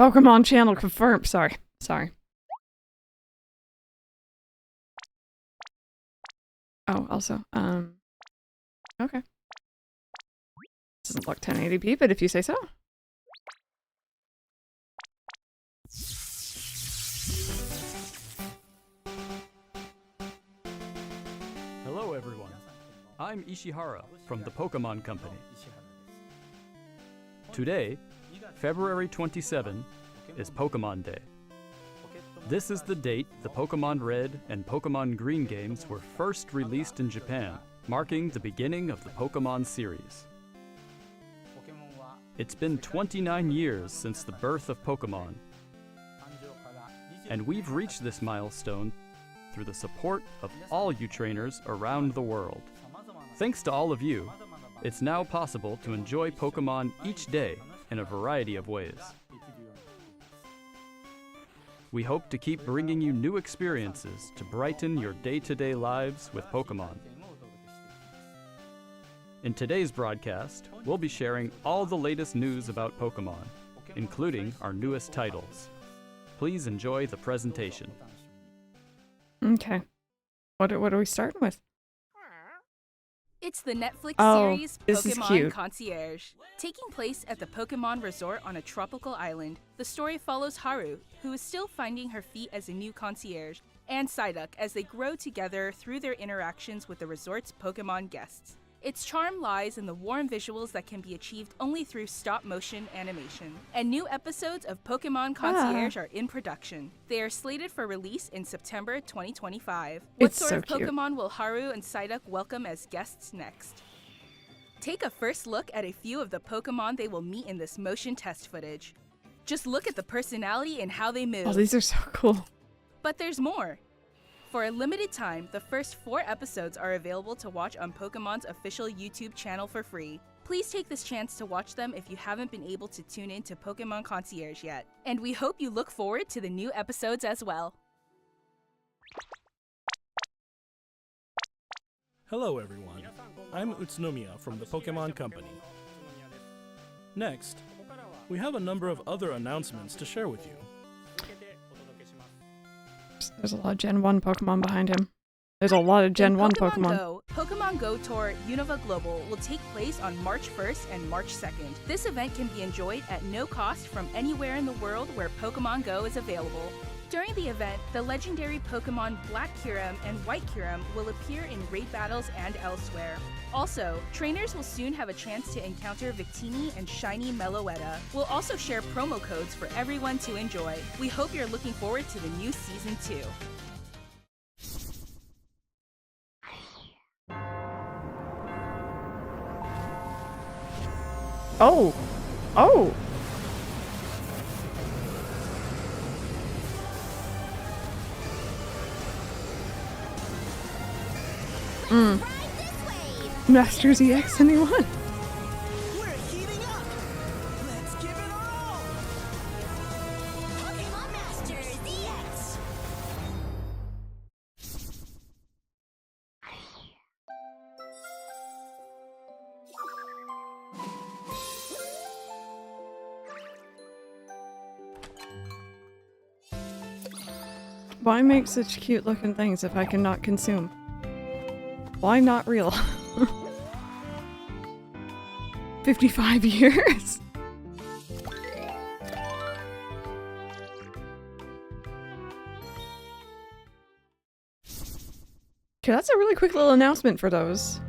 Pokemon channel confirmed. Sorry. Oh, also, okay. Doesn't look 1080p, but if you say so. Hello everyone, I'm Ishihara from the Pokemon Company. Today, February 27, is Pokemon Day. This is the date the Pokemon Red and Pokemon Green games were first released in Japan, marking the beginning of the Pokemon series. It's been 29 years since the birth of Pokemon, and we've reached this milestone through the support of all you trainers around the world. Thanks to all of you, it's now possible to enjoy Pokemon each day in a variety of ways. We hope to keep bringing you new experiences to brighten your day-to-day lives with Pokemon. In today's broadcast, we'll be sharing all the latest news about Pokemon, including our newest titles. Please enjoy the presentation. Okay. What are we starting with? It's the Netflix Oh, series this is Pokemon cute. Concierge. Taking place at the Pokemon Resort on a tropical island, the story follows Haru, who is still finding her feet as a new concierge, and Psyduck as they grow together through their interactions with the resort's Pokemon guests. Its charm lies in the warm visuals that can be achieved only through stop-motion animation. And new episodes of Pokemon Concierge are in production. They are slated for release in September 2025. What It's sort so of cute. Pokemon will Haru and Psyduck welcome as guests next? Take a first look at a few of the Pokemon they will meet in this motion test footage. Just look at the personality and how they move. Oh, these are so cool. But there's more. For a limited time, the first 4 episodes are available to watch on Pokemon's official YouTube channel for free. Please take this chance to watch them if you haven't been able to tune in to Pokemon Concierge yet. And we hope you look forward to the new episodes as well. Hello everyone, I'm Utsunomiya from the Pokemon Company. Next, we have a number of other announcements to share with you. There's a lot of Gen 1 Pokemon behind him. There's a lot of Gen 1 Pokemon. Go, Pokemon Go Tour Unova Global will take place on March 1st and March 2nd. This event can be enjoyed at no cost from anywhere in the world where Pokemon Go is available. During the event, the legendary Pokemon Black Kyurem and White Kyurem will appear in raid battles and elsewhere. Also, trainers will soon have a chance to encounter Victini and Shiny Meloetta. We'll also share promo codes for everyone to enjoy. We hope you're looking forward to the new Season 2. Oh! Oh! Masters EX anyone? We're heating up! Let's give it all! Pokemon Masters EX! Why make such cute looking things if I cannot consume? Why not real? 55 years? Okay, that's a really quick little announcement for those.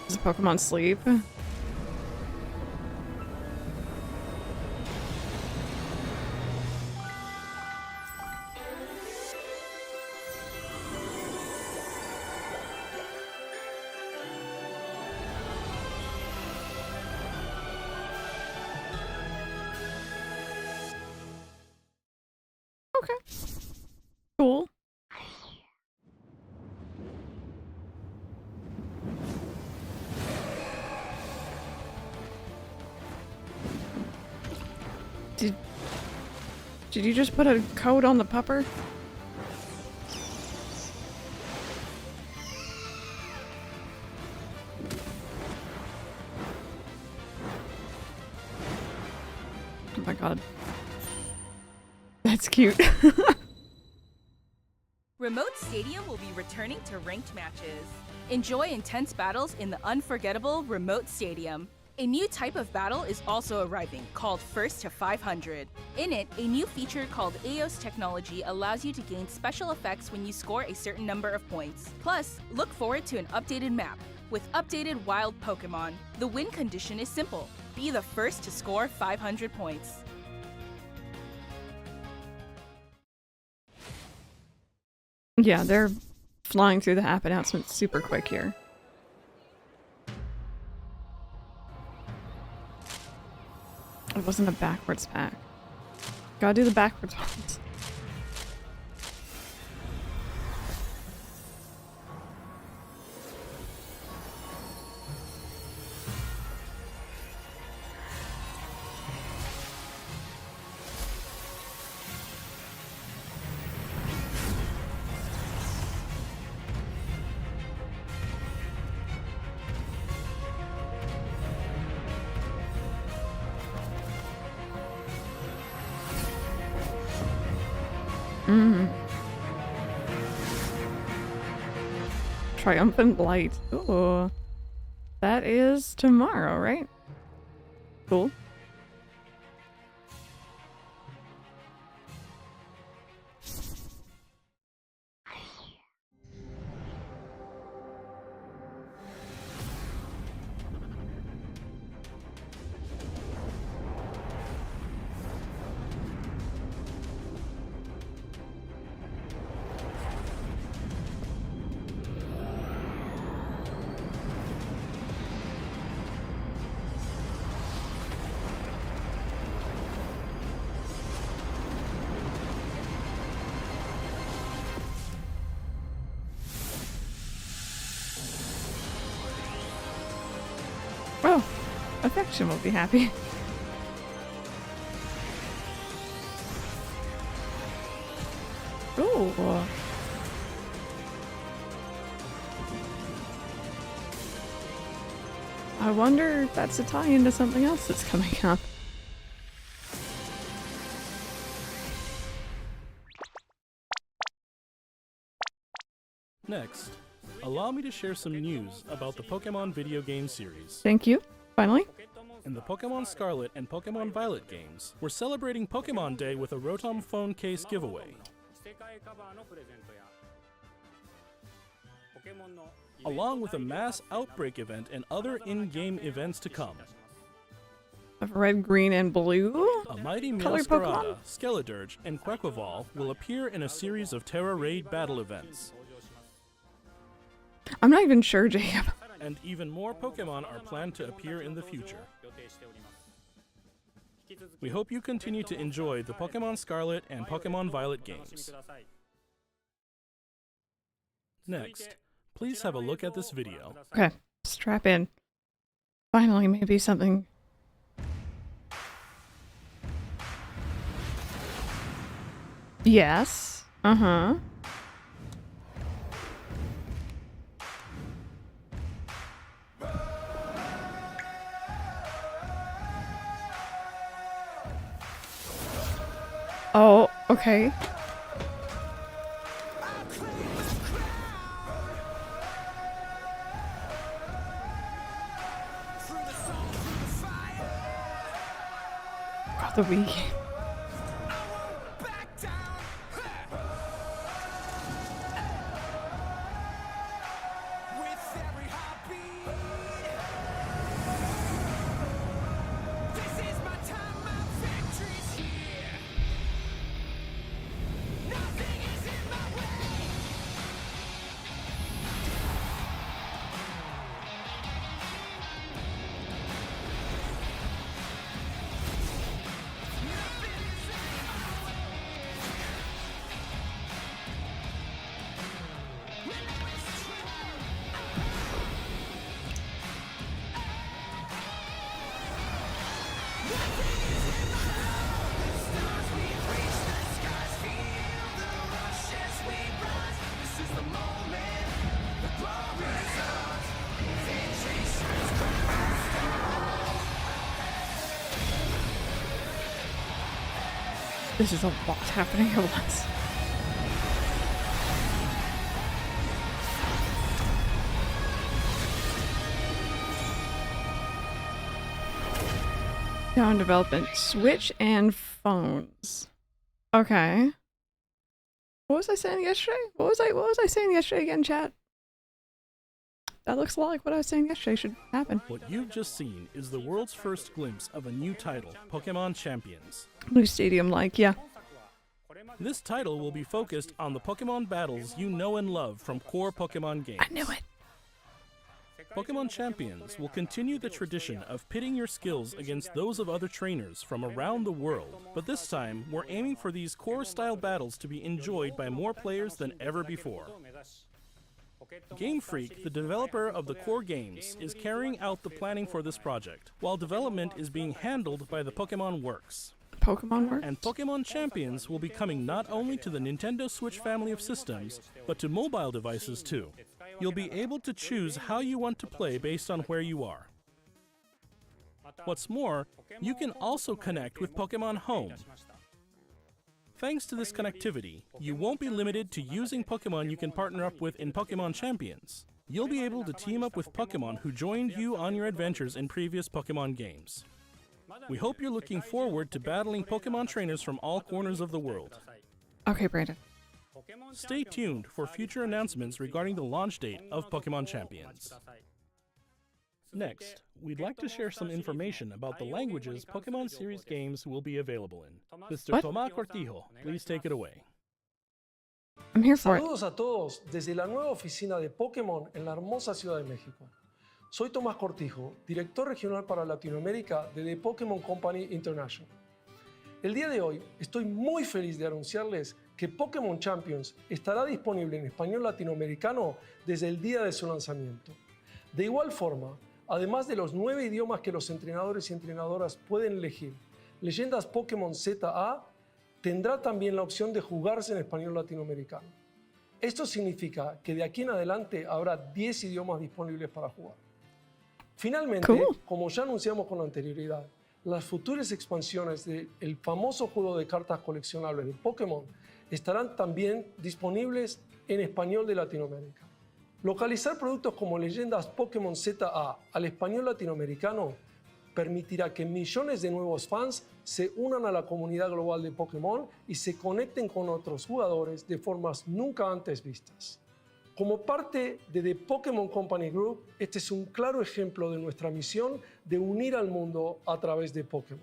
Does Pokemon sleep? Okay. Cool. Did you just put a code on the pupper? my god. That's cute. Remote Stadium will be returning to ranked matches. Enjoy intense battles in the unforgettable Remote Stadium. A new type of battle is also arriving, called First to 500. In it, a new feature called EOS technology allows you to gain special effects when you score a certain number of points. Plus, look forward to an updated map. With updated wild Pokemon, the win condition is simple. Be the first to score 500 points. Yeah, they're flying through the app announcements super quick here. It wasn't a backwards pack. Gotta do the backwards ones. Triumphant Light. Ooh. That is tomorrow, right? Cool. Oh, Affection will be happy. Ooh. I wonder if that's a tie into something else that's coming up. Next, allow me to share some news about the Pokemon video game series. Thank you. Finally. In the Pokemon Scarlet and Pokemon Violet games, we're celebrating Pokemon Day with a Rotom phone case giveaway. Along with a mass outbreak event and other in-game events to come. Of red, green, and blue? A mighty Colored Meowscarada, Pokemon? Skeledirge, and Quaquaval will appear in a series of Terra Raid battle events. I'm not even sure, Jacob. And even more Pokemon are planned to appear in the future. We hope you continue to enjoy the Pokemon Scarlet and Pokemon Violet games. Next, please have a look at this video. Okay, strap in. Finally, maybe something. Yes. Uh-huh. Oh, okay. God, the Wii game. This is a lot happening at once. Now in development, Switch and phones. Okay. What was I saying yesterday? What was I saying yesterday again, chat? That looks a lot like what I was saying yesterday should happen. What you've just seen is the world's first glimpse of a new title, Pokemon Champions. Blue Stadium like, yeah. This title will be focused on the Pokemon battles you know and love from core Pokemon games. I knew it. Pokemon Champions will continue the tradition of pitting your skills against those of other trainers from around the world, but this time we're aiming for these core-style battles to be enjoyed by more players than ever before. Game Freak, the developer of the core games, is carrying out the planning for this project, while development is being handled by the Pokemon Works. Pokemon Works? And Pokemon Champions will be coming not only to the Nintendo Switch family of systems, but to mobile devices too. You'll be able to choose how you want to play based on where you are. What's more, you can also connect with Pokemon Home. Thanks to this connectivity, you won't be limited to using Pokemon you can partner up with in Pokemon Champions. You'll be able to team up with Pokemon who joined you on your adventures in previous Pokemon games. We hope you're looking forward to battling Pokemon trainers from all corners of the world. Okay, Brandon. Stay tuned for future announcements regarding the launch date of Pokemon Champions. Next, we'd like to share some information about the languages Pokemon series games will be available in. Mr. What? Tomás Cortijo, please take it away. I'm here for it. Saludos a todos desde la nueva oficina de Pokémon en la hermosa Ciudad de México. Soy Tomás Cortijo, director regional para Latinoamérica de The Pokémon Company International. El día de hoy estoy muy feliz de anunciarles que Pokémon Champions estará disponible en español latinoamericano desde el día de su lanzamiento. De igual forma, además de los 9 idiomas que los entrenadores y entrenadoras pueden elegir, Leyendas Pokémon ZA tendrá también la opción de jugarse en español latinoamericano. Esto significa que de aquí en adelante habrá 10 idiomas disponibles para jugar. Finalmente, Cool. como ya anunciamos con anterioridad, las futuras expansiones del famoso juego de cartas coleccionables de Pokémon estarán también disponibles en español de Latinoamérica. Localizar productos como Leyendas Pokémon ZA al español latinoamericano permitirá que millones de nuevos fans se unan a la comunidad global de Pokémon y se conecten con otros jugadores de formas nunca antes vistas. Como parte de The Pokémon Company Group, este es un claro ejemplo de nuestra misión de unir al mundo a través de Pokémon.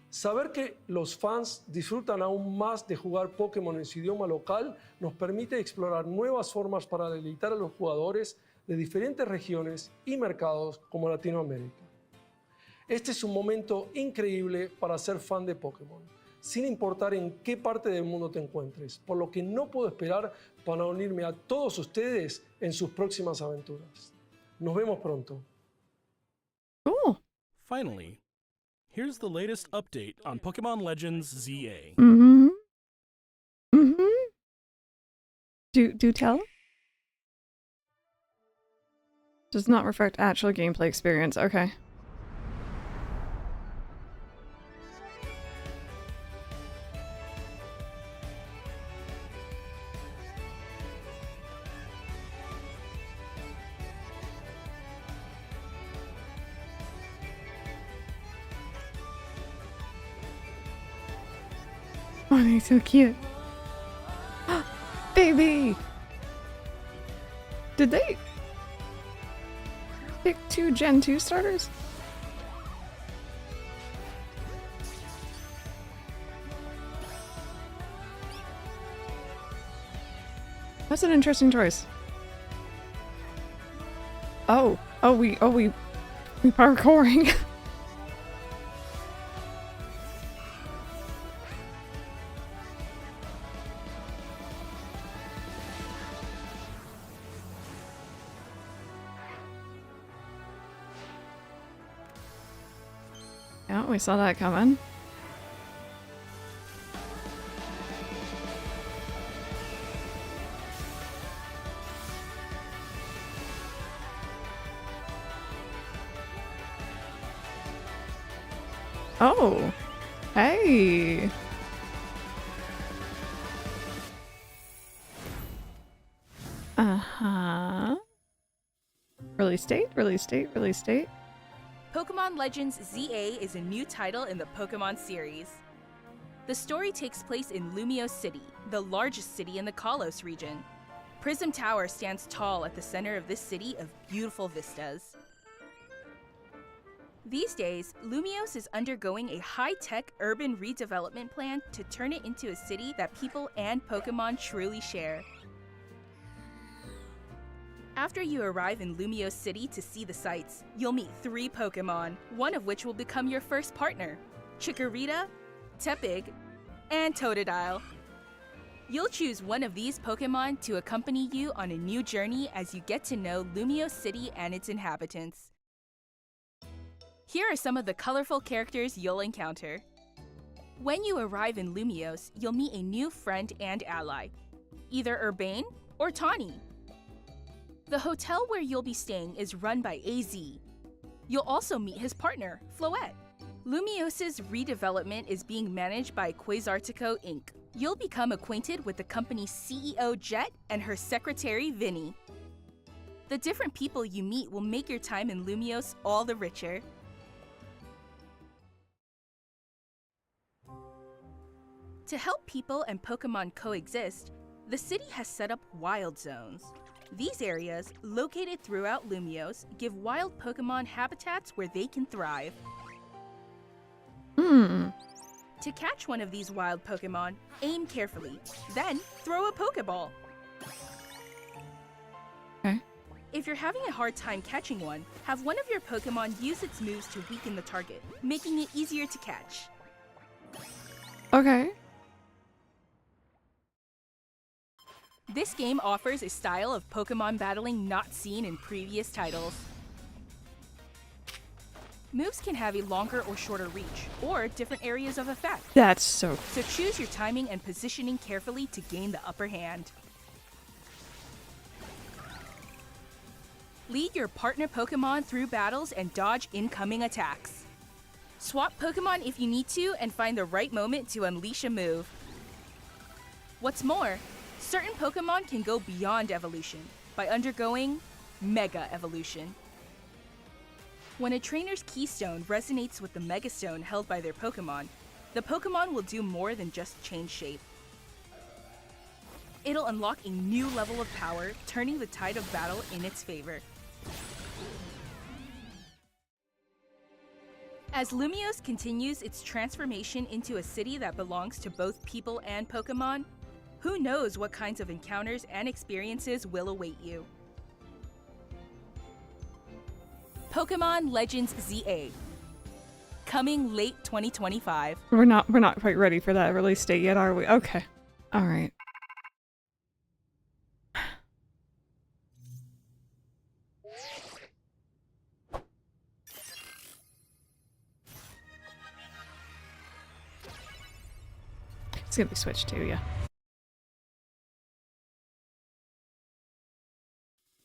Saber que los fans disfrutan aún más de jugar Pokémon en su idioma local nos permite explorar nuevas formas para deleitar a los jugadores de diferentes regiones y mercados como Latinoamérica. Este es un momento increíble para ser fan de Pokémon, sin importar en qué parte del mundo te encuentres, por lo que no puedo esperar para unirme a todos ustedes en sus próximas aventuras. Nos vemos pronto. Cool. Finally, here's the latest update on Pokemon Legends ZA. Mm-hmm. Mm-hmm. Do tell? Does not reflect actual gameplay experience. Okay. Oh, he's so cute. Baby! Did they pick 2 Gen 2 starters? That's an interesting choice. We parkouring. Yeah, we saw that coming. Oh, hey. Release date, release date, release date. Pokemon Legends ZA is a new title in the Pokemon series. The story takes place in Lumiose City, the largest city in the Kalos region. Prism Tower stands tall at the center of this city of beautiful vistas. These days, Lumiose is undergoing a high-tech urban redevelopment plan to turn it into a city that people and Pokemon truly share. After you arrive in Lumiose City to see the sights, you'll meet 3 Pokemon, one of which will become your first partner: Chikorita, Tepig, and Totodile. You'll choose one of these Pokemon to accompany you on a new journey as you get to know Lumiose City and its inhabitants. Here are some of the colorful characters you'll encounter. When you arrive in Lumiose, you'll meet a new friend and ally, either Urbane or Tawny. The hotel where you'll be staying is run by AZ. You'll also meet his partner, Floette. Lumiose's redevelopment is being managed by Quasartico Inc. You'll become acquainted with the company's CEO Jet and her secretary Vinny. The different people you meet will make your time in Lumiose all the richer. To help people and Pokemon coexist, the city has set up wild zones. These areas, located throughout Lumiose, give wild Pokemon habitats where they can thrive. To catch one of these wild Pokemon, aim carefully, then throw a Pokeball. Okay. If you're having a hard time catching one, have one of your Pokemon use its moves to weaken the target, making it easier to catch. Okay. This game offers a style of Pokemon battling not seen in previous titles. Moves can have a longer or shorter reach, or different areas of effect. That's so cool. So choose your timing and positioning carefully to gain the upper hand. Lead your partner Pokemon through battles and dodge incoming attacks. Swap Pokemon if you need to and find the right moment to unleash a move. What's more, certain Pokemon can go beyond evolution by undergoing Mega Evolution. When a trainer's Keystone resonates with the Mega Stone held by their Pokemon, the Pokemon will do more than just change shape. It'll unlock a new level of power, turning the tide of battle in its favor. As Lumiose continues its transformation into a city that belongs to both people and Pokemon, who knows what kinds of encounters and experiences will await you. Pokemon Legends ZA. Coming late 2025. We're not quite ready for that release date yet, are we? Okay. All right. It's gonna be Switch too, yeah.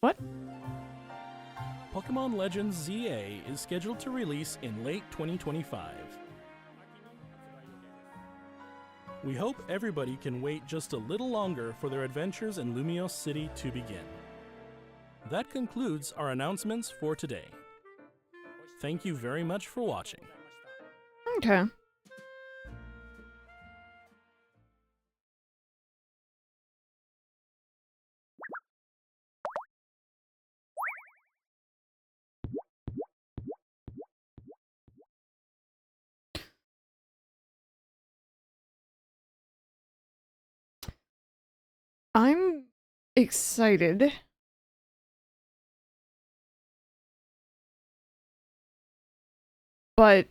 What? Pokemon Legends ZA is scheduled to release in late 2025. We hope everybody can wait just a little longer for their adventures in Lumiose City to begin. That concludes our announcements for today. Thank you very much for watching. Okay. I'm excited. But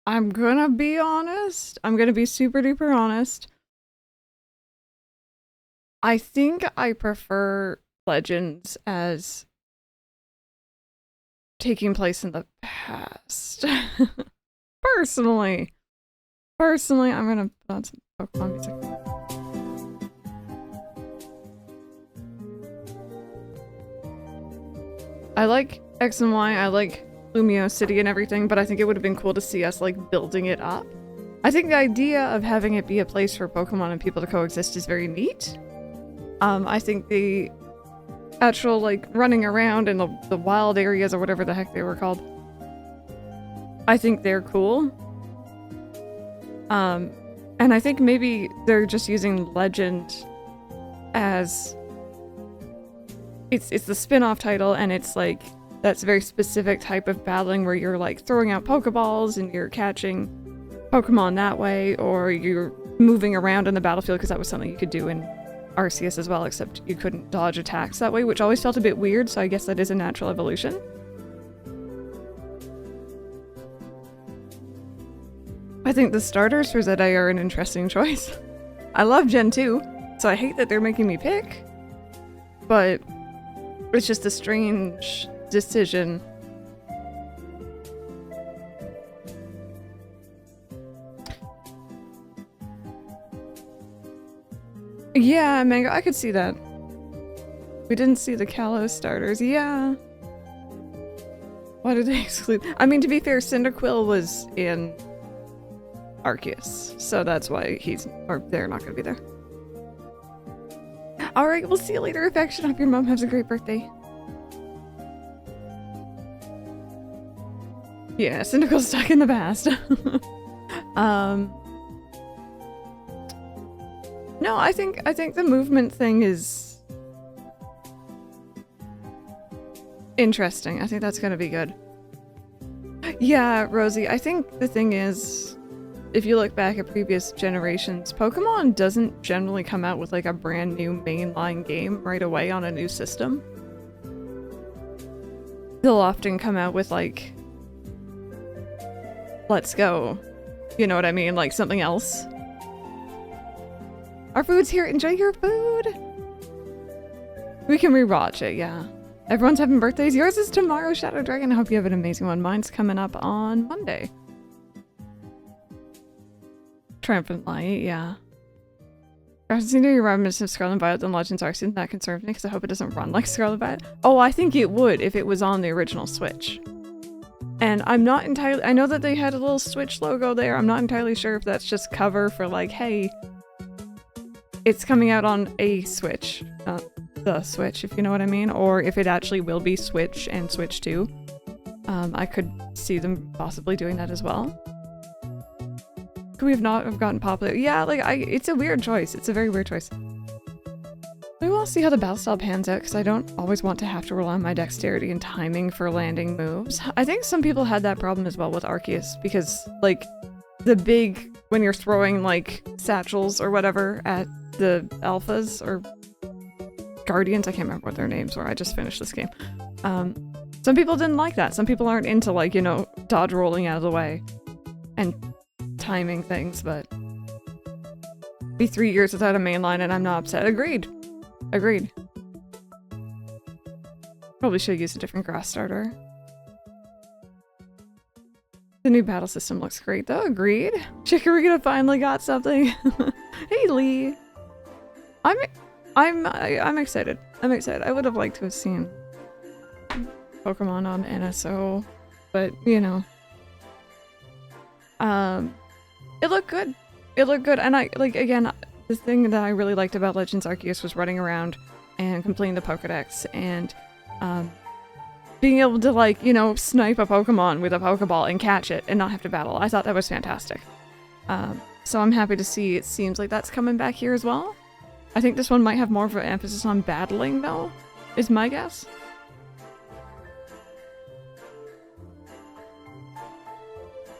I'm gonna be honest. I'm gonna be super duper honest. I think I prefer Legends as taking place in the past. Personally, I'm gonna put on some Pokemon music. I like X and Y, I like Lumiose City and everything, but I think it would have been cool to see us, like, building it up. I think the idea of having it be a place for Pokemon and people to coexist is very neat. I think the actual, like, running around in the wild areas or whatever the heck they were called. I think they're cool. And I think maybe they're just using Legend as... It's the spin-off title, and it's like, that's a very specific type of battling where you're like throwing out Pokeballs and you're catching Pokemon that way, or you're moving around in the battlefield, because that was something you could do in Arceus as well, except you couldn't dodge attacks that way, which always felt a bit weird, so I guess that is a natural evolution. I think the starters for Zedai are an interesting choice. I love Gen 2, so I hate that they're making me pick, but it's just a strange decision. Yeah, Mango, I could see that. We didn't see the Kalos starters. Yeah. Why did they exclude? I mean, to be fair, Cyndaquil was in Arceus, so that's why they're not gonna be there. Alright, we'll see you later, Affection. Hope your mom has a great birthday. Yeah, Cyndaquil's stuck in the past. No, I think the movement thing is interesting. I think that's gonna be good. Yeah, Rosie, I think the thing is, if you look back at previous generations, Pokemon doesn't generally come out with like a brand new mainline game right away on a new system. They'll often come out with like, let's go. You know what I mean? Like something else. Our food's here. Enjoy your food. We can rewatch it, yeah. Everyone's having birthdays. Yours is tomorrow, Shadow Dragon. I hope you have an amazing one. Mine's coming up on Monday. Triumphant Light, yeah. I've seen your reminiscence of Scarlet and Violet and Legends Arceus. That concerns me because I hope it doesn't run like Scarlet and Violet. Oh, I think it would if it was on the original Switch. And I'm not entirely... I know that they had a little Switch logo there. I'm not entirely sure if that's just cover for like, hey, it's coming out on a Switch. Not the Switch, if you know what I mean. Or if it actually will be Switch and Switch 2. I could see them possibly doing that as well. Could we have not have gotten popular? Yeah, like, it's a weird choice. It's a very weird choice. We will see how the battle style pans out, because I don't always want to have to rely on my dexterity and timing for landing moves. I think some people had that problem as well with Arceus, because, like, the big, when you're throwing, like, satchels or whatever at the alphas, or guardians, I can't remember what their names were, I just finished this game. Some people didn't like that. Some people aren't into, like, you know, dodge rolling out of the way and timing things, but be 3 years without a mainline and I'm not upset. Agreed. Agreed. Probably should use a different grass starter. The new battle system looks great though. Agreed. Chikorita finally got something. Hey Lee. I'm excited. I'm excited. I would have liked to have seen Pokemon on NSO, but you know. It looked good. It looked good, and I, like, again, the thing that I really liked about Legends Arceus was running around and completing the Pokedex, and, being able to, like, you know, snipe a Pokemon with a Pokeball and catch it and not have to battle. I thought that was fantastic. So I'm happy to see it seems like that's coming back here as well. I think this one might have more of an emphasis on battling, though, is my guess.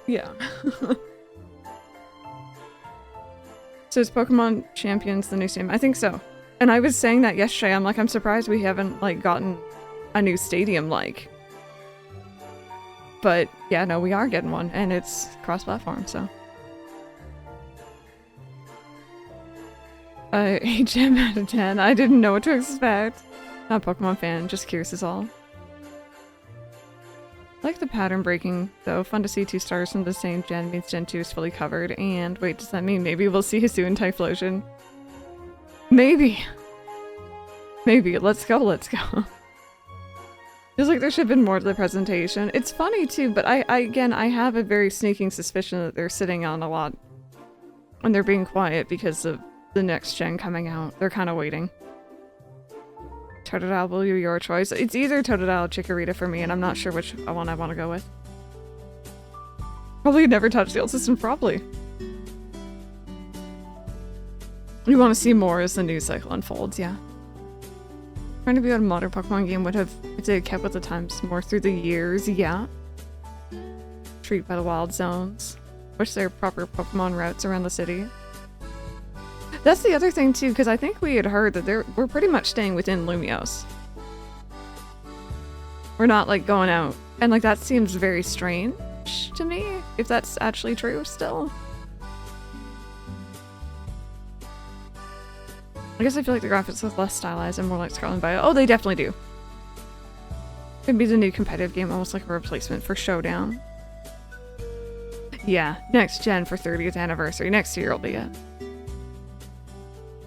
Yeah. So is Pokemon Champions the new stadium? I think so. And I was saying that yesterday. I'm like, I'm surprised we haven't, like, gotten a new stadium, like. But, yeah, no, we are getting one. And it's cross-platform, so. HM out of 10. I didn't know what to expect. Not a Pokemon fan, just curious is all. I like the pattern breaking, though. Fun to see 2 stars from the same gen means Gen 2 is fully covered. And wait, does that mean maybe we'll see Hisu and Typhlosion? Maybe. Maybe. Let's go, let's go. Feels like there should have been more to the presentation. It's funny too, but again, I have a very sneaking suspicion that they're sitting on a lot. And they're being quiet because of the next gen coming out. They're kind of waiting. Totodile will be your choice. It's either Totodile or Chikorita for me, and I'm not sure which one I want to go with. Probably never touch the old system, probably. We want to see more as the news cycle unfolds, yeah. Trying to be a modern Pokemon game would have, if they had kept with the times more through the years, yeah. Treated by the wild zones. Wish there were proper Pokemon routes around the city. That's the other thing too, because I think we had heard that we're pretty much staying within Lumiose. We're not like going out. And like that seems very strange to me, if that's actually true still. I guess I feel like the graphics look less stylized and more like Scarlet and Violet. Oh, they definitely do. Could be the new competitive game, almost like a replacement for Showdown. Yeah, next gen for 30th anniversary. Next year will be it.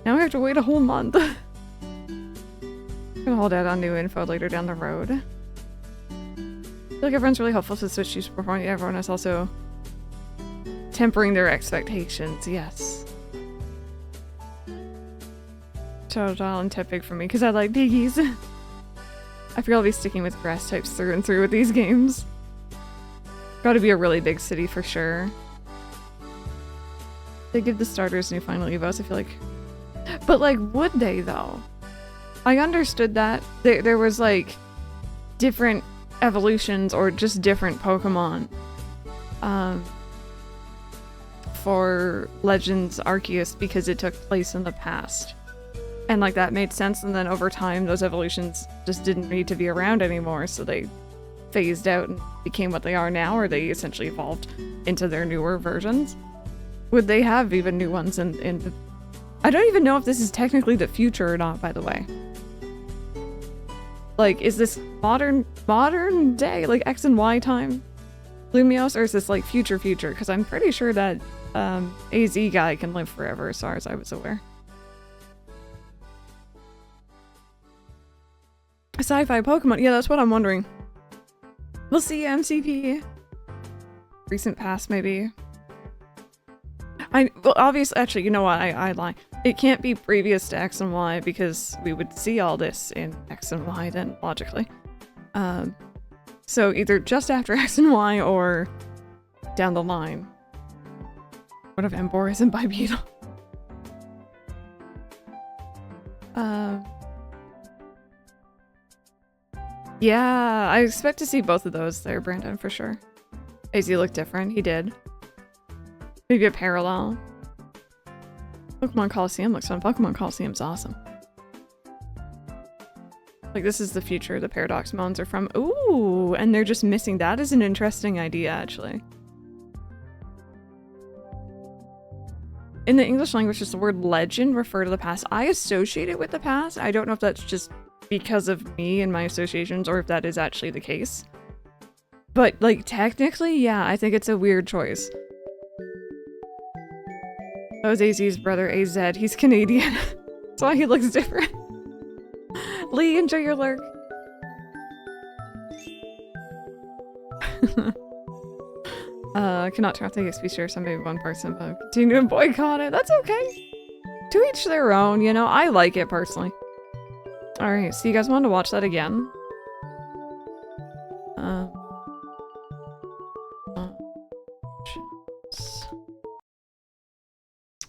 Now we have to wait a whole month. Gonna hold out on new info later down the road. I feel like everyone's really hopeful to switch to performing. Everyone is also tempering their expectations, yes. Totodile and Tepig for me, because I like piggies. I feel I'll be sticking with grass types through and through with these games. Gotta be a really big city for sure. They give the starters new final evos, I feel like. But like, would they though? I understood that. There was like different evolutions or just different Pokemon for Legends Arceus because it took place in the past. And like that made sense, and then over time those evolutions just didn't need to be around anymore, so they phased out and became what they are now, or they essentially evolved into their newer versions. Would they have even new ones in the... I don't even know if this is technically the future or not, by the way. Like, is this modern day, like X and Y time Lumiose, or is this like future? Because I'm pretty sure that AZ guy can live forever, as far as I was aware. Sci-fi Pokemon, yeah, that's what I'm wondering. We'll see. MCP. Recent past, maybe. Well, obviously, actually, you know what? I lie. It can't be previous to X and Y because we would see all this in X and Y then, logically. So either just after X and Y or down the line. What if Emboar isn't bipedal? Yeah, I expect to see both of those there, Brandon, for sure. AZ looked different. He did. Maybe a parallel. Pokemon Coliseum looks fun. Pokemon Coliseum's awesome. Like, this is the future the Paradox Mons are from. Ooh, and they're just missing. That is an interesting idea, actually. In the English language, does the word legend refer to the past? I associate it with the past. I don't know if that's just because of me and my associations, or if that is actually the case. But, like, technically, yeah, I think it's a weird choice. That was AZ's brother, AZ. He's Canadian. That's why he looks different. Lee, enjoy your lurk. Cannot turn off the XP share, so maybe one person, but continue to boycott it. That's okay. To each their own, you know? I like it, personally. Alright, so you guys want to watch that again?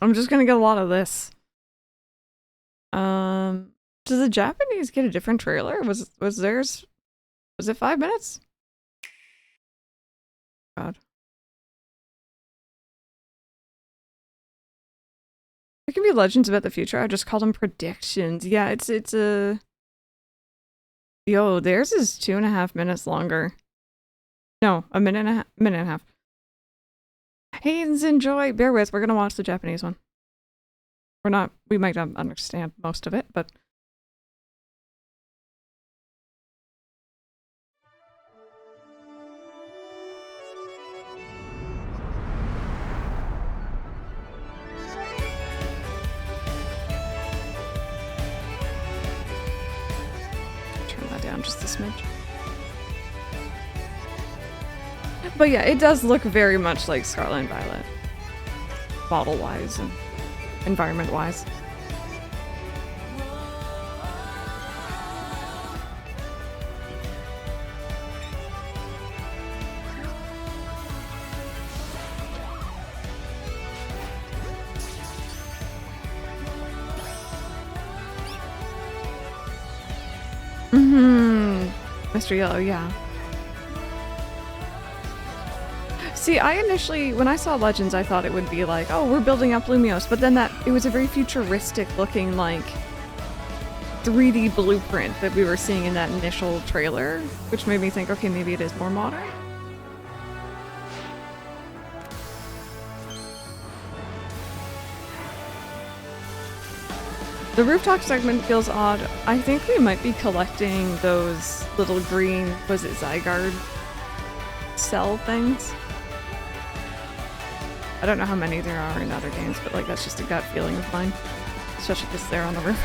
I'm just gonna get a lot of this. Does the Japanese get a different trailer? Was theirs... Was it 5 minutes? God. It can be legends about the future. I just call them predictions. Yeah, it's a... Yo, theirs is 2.5 minutes longer. No, a minute and a half. Hayden's enjoy. Bear with, we're gonna watch the Japanese one. We might not understand most of it, but... Just a smidge. But yeah, it does look very much like Scarlet and Violet. Model-wise and environment-wise. Mr. Yellow, yeah. See, I initially, when I saw Legends, I thought it would be like, oh, we're building up Lumiose, but then it was a very futuristic looking, like, 3D blueprint that we were seeing in that initial trailer, which made me think, okay, maybe it is more modern. The rooftop segment feels odd. I think we might be collecting those little green, was it Zygarde cell things? I don't know how many there are in other games, but like that's just a gut feeling of mine. Especially because they're on the roof.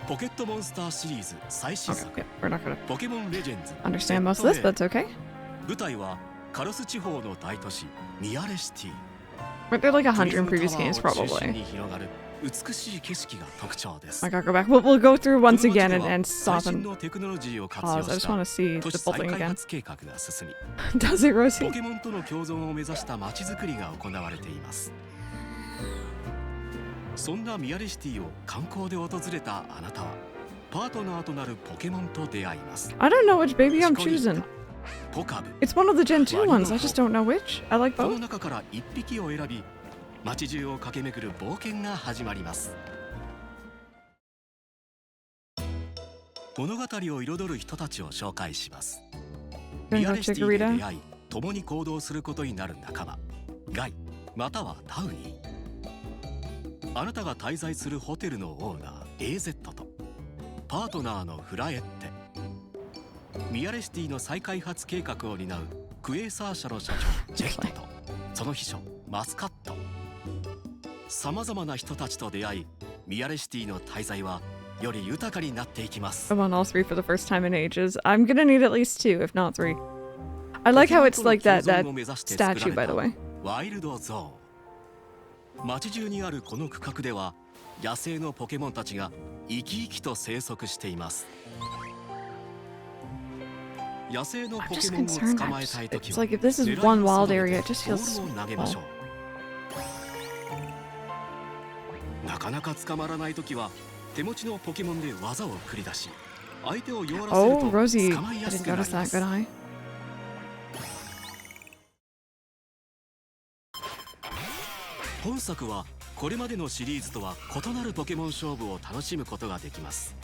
ポケットモンスターシリーズ最新 Okay, 作 yeah, we're not gonna ポケモンレジェンズ understand most of this, but it's okay. 舞台はカロス地方の大都市ミアレシティ But they're like 100 in プリ previous ズム games, タワーを中心 probably. に広がる美しい景色が特徴です I gotta go back. We'll go through この once 街 again で and, は and 最 stop 新 and のテクノロジーを活 pause. 用 I し just want to た see 都 the 市再 building 開 again. 発計画が進み Does it, ポ Rosie? ケモンとの共存を目指した街づくりが行われていますそんなミアレシティを観光で訪れたあなたはパートナーとなるポケモンと出会います I don't know which baby I'm チコリー choosing. タポカブ It's one of the Gen 2 ones. I just don't know which. I like この both. 中から一匹を選び街中を駆け巡る冒険が始まります物語を彩る人たちを紹介します Gonna ミ go アレシティ Chikorita. で出会い共に行動することになる仲間ガイまたはタウニーあなたが滞在するホテルのオーナー AZ とパートナーのフラエッテミアレシティの再開発計画を担うクエーサー社の社長ジェヒトとその秘書マスカットさまざまな人たちと出会いミアレシティの滞在はより豊かになっていきます I want all 3 for the first time in ages. I'm gonna need at least 2, if not 3. I like how it's like that statue, by the way. ワイルドゾーン街中にあるこの区画では野生のポケモンたちが生き生きと生息しています野生の I'm ポケ just モンを concerned. 捕まえたいとき It's は like if this is 狙い one を wild 定め area, て it just ボ feels ールを投げましょ small. うなかなか捕まらないときは手持ちのポケモンで技を繰り出し相手を弱らせる Oh, と Rosie. 捕ま I えやす didn't くなり notice ま that. す Good eye. 本作はこれまでのシリーズとは異なるポケモン勝負を楽しむことができます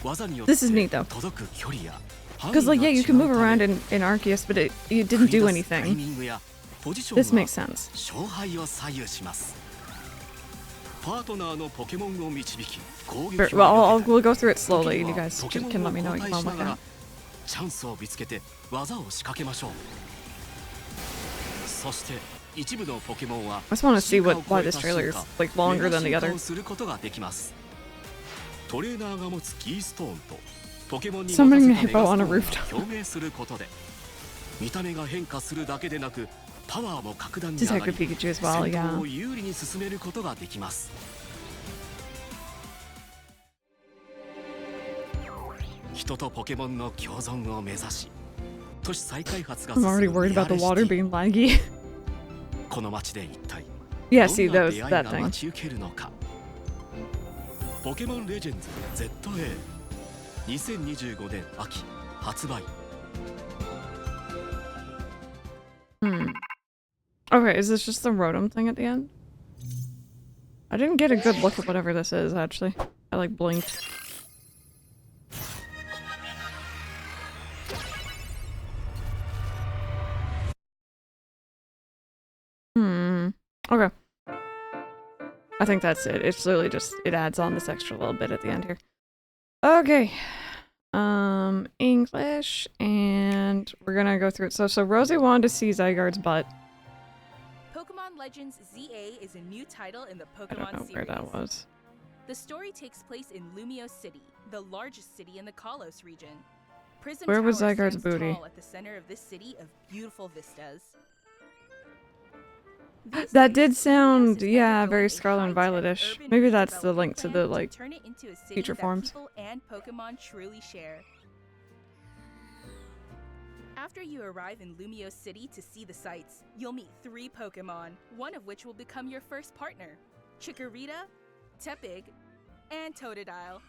技によって This is neat, though. 届く距離や Because, like, yeah, you can move around in Arceus, but it didn't do 繰り出すタイ anything. ミングやポジション This は makes sense. 勝敗を左右しますパートナーのポケモンを導き攻撃を Well, 避けた we'll go through it 時 slowly. に You は guys ポケモン can を let me know 交 what you 代し want な with がら that. チャンスを見つけて技を仕掛けましょうそして一部のポケモンは I just want to see 進化を why 超え this た trailer 進 is 化 like longer than the メガ進化 other. をすることができますトレーナーが持つキーストーンとポケモンに Summoning 持 a たせた hippo メ on ガ a ストー rooftop. ンが共鳴することで見た目が変化するだけでなくパワーも格段に上が Detective り Pikachu as 戦 well, 闘 yeah. を有利に進めることができます人とポケモンの共存を目指し都市再開発が I'm 進む already worried ミア about the レシ water ティ being laggy. この街で一体 Yeah, ど see んな those 出会い that が thing. 待ち受けるのかポケモンレジェンズ ZA2025 年秋発売 Okay, is this just the Rotom thing at the end? I didn't get a good look at whatever this is, actually. I like blinked. Okay. I think that's it. It's literally just, it adds on this extra little bit at the end here. Okay. English, and we're gonna go through it. So Rosie wanted to see Zygarde's butt. Pokemon Legends ZA is a new title in the I Pokemon don't know series. where that was. The story takes place in Lumiose City, the largest city in the Kalos region. Prism Where was Tower Zygarde's stands booty? tall at the center of this city of beautiful vistas. That did sound, yeah, very Scarlet and Violet-ish. Maybe that's the link to the, like, turn it into a city feature that forms. people and Pokemon truly share. After you arrive in Lumiose City to see the sights, you'll meet 3 Pokemon, one of which will become your first partner. Chikorita, Tepig, and Totodile.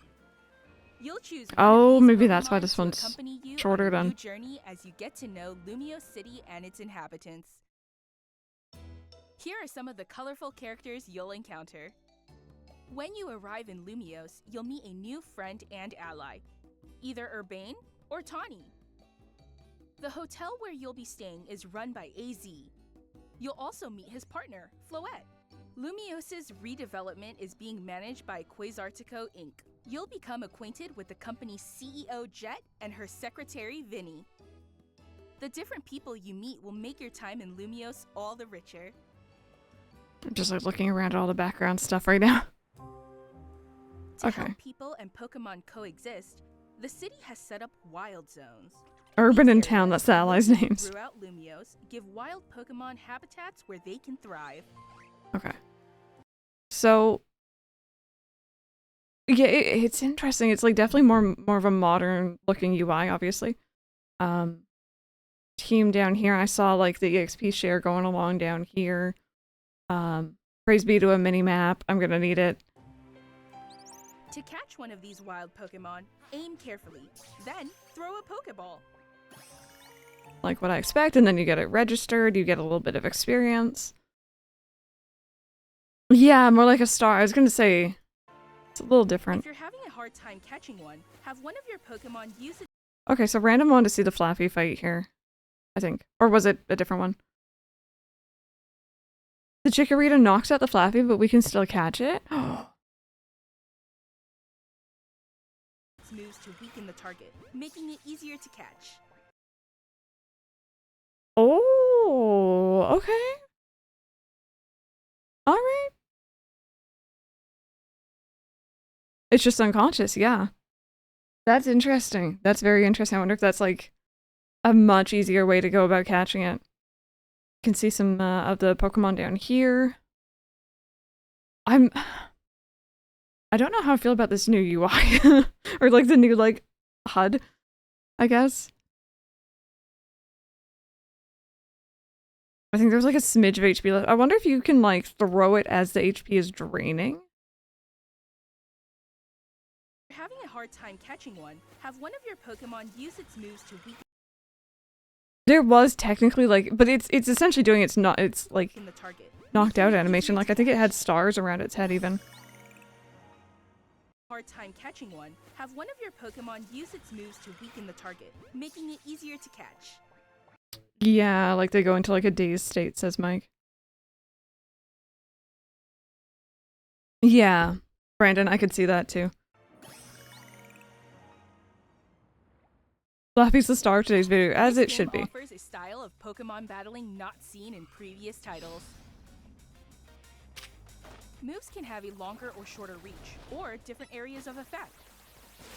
You'll choose one Oh, of these maybe that's why Pokemon this to one's accompany you shorter on a new then. journey as you get to know Lumiose City and its inhabitants. Here are some of the colorful characters you'll encounter. When you arrive in Lumiose, you'll meet a new friend and ally, either Urbane or Tawny. The hotel where you'll be staying is run by AZ. You'll also meet his partner, Floette. Lumiose's redevelopment is being managed by Quasartico Inc. You'll become acquainted with the company's CEO Jet and her secretary Vinny. The different people you meet will make your time in Lumiose all the richer. I'm just like looking around at all the background stuff right now. To Okay. help people and Pokemon coexist, the city has set up wild zones. Urban These and town, areas, that's the allies' located names. throughout Lumiose, give wild Pokemon habitats where they can thrive. Okay. So, yeah, it's interesting. It's like definitely more of a modern looking UI, obviously. Team down here, I saw like the EXP share going along down here. Praise be to a mini map. I'm gonna need it. To catch one of these wild Pokemon, aim carefully, then throw a Pokeball. Like what I expect, and then you get it registered, you get a little bit of experience. Yeah, more like a star. I was gonna say, it's a little different. If you're having a hard time catching one, have one of your Pokemon use it. Okay, so random wanted to see the Flaffy fight here, I think. Or was it a different one? The Chikorita knocks out the Flaffy, but we can still catch it? Moves to weaken the target, making it easier to catch. Oh, okay. Alright. It's just unconscious, yeah. That's interesting. That's very interesting. I wonder if that's like a much easier way to go about catching it. You can see some of the Pokemon down here. I don't know how I feel about this new UI. Or like the new like HUD, I guess. I think there's like a smidge of HP left. I wonder if you can like throw it as the HP is draining. If you're having a hard time catching one, have one of your Pokemon use its moves to There was technically like, but it's essentially doing it's like weaken the target. knocked out animation. Like I think it had stars around its head even. Hard time catching one, have one of your Pokemon use its moves to weaken the target, making it easier to catch. Yeah, like they go into like a dazed state, says Mike. Yeah, Brandon, I could see that too. Flappy's the star of today's video, as This it should game be. offers a style of Pokemon battling not seen in previous titles. Moves can have a longer or shorter reach, or different areas of effect.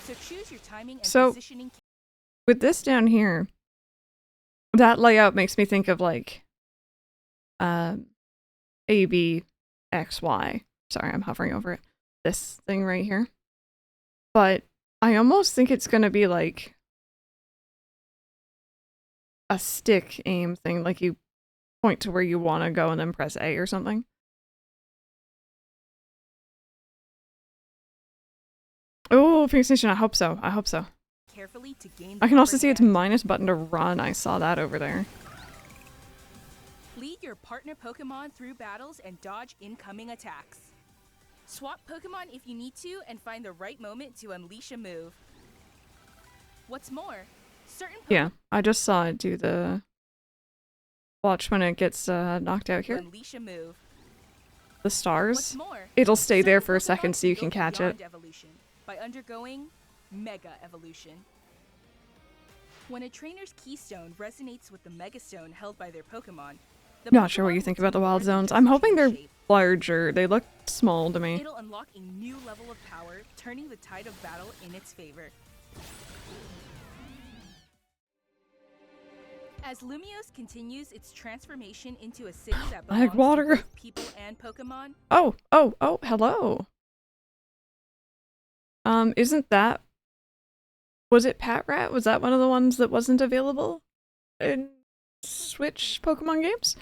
So choose your timing and So- positioning. With this down here, that layout makes me think of like A, B, X, Y. Sorry, I'm hovering over it. This thing right here. But I almost think it's gonna be like a stick aim thing, like you point to where you want to go and then press A or something. Oh, Phoenix Nation, I hope so. I hope so. Carefully to gain I the can also upper see its hand. minus button to run. I saw that over there. Lead your partner Pokemon through battles and dodge incoming attacks. Swap Pokemon if you need to and find the right moment to unleash a move. What's more, certain Yeah, I just saw it do the... Watch when it gets knocked out Pokemon here. unleash a move. The What's stars. more, It'll stay there certain for a Pokemon second so you go can catch it. beyond evolution by undergoing Mega Evolution. When a trainer's keystone resonates with the Mega Stone held by their Pokemon, the Not sure what Pokemon you will think about the take wild on zones. just I'm hoping they're change shape. larger. They look small to me. It'll unlock a new level of power, turning the tide of battle in its favor. As Lumiose continues its transformation into a city that I like belongs water. to both people and Pokemon, Oh, hello. Isn't that... Was it Pat Rat? Was that one of the ones that wasn't available? in Switch Pokemon games.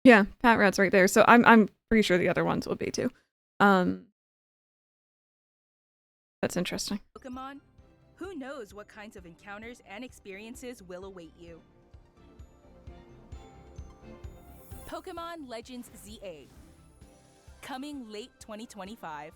Yeah, Pat Rat's right there. So I'm pretty sure the other ones will be too. That's interesting. Pokemon, who knows what kinds of encounters and experiences will await you. Pokemon Legends ZA, coming late 2025.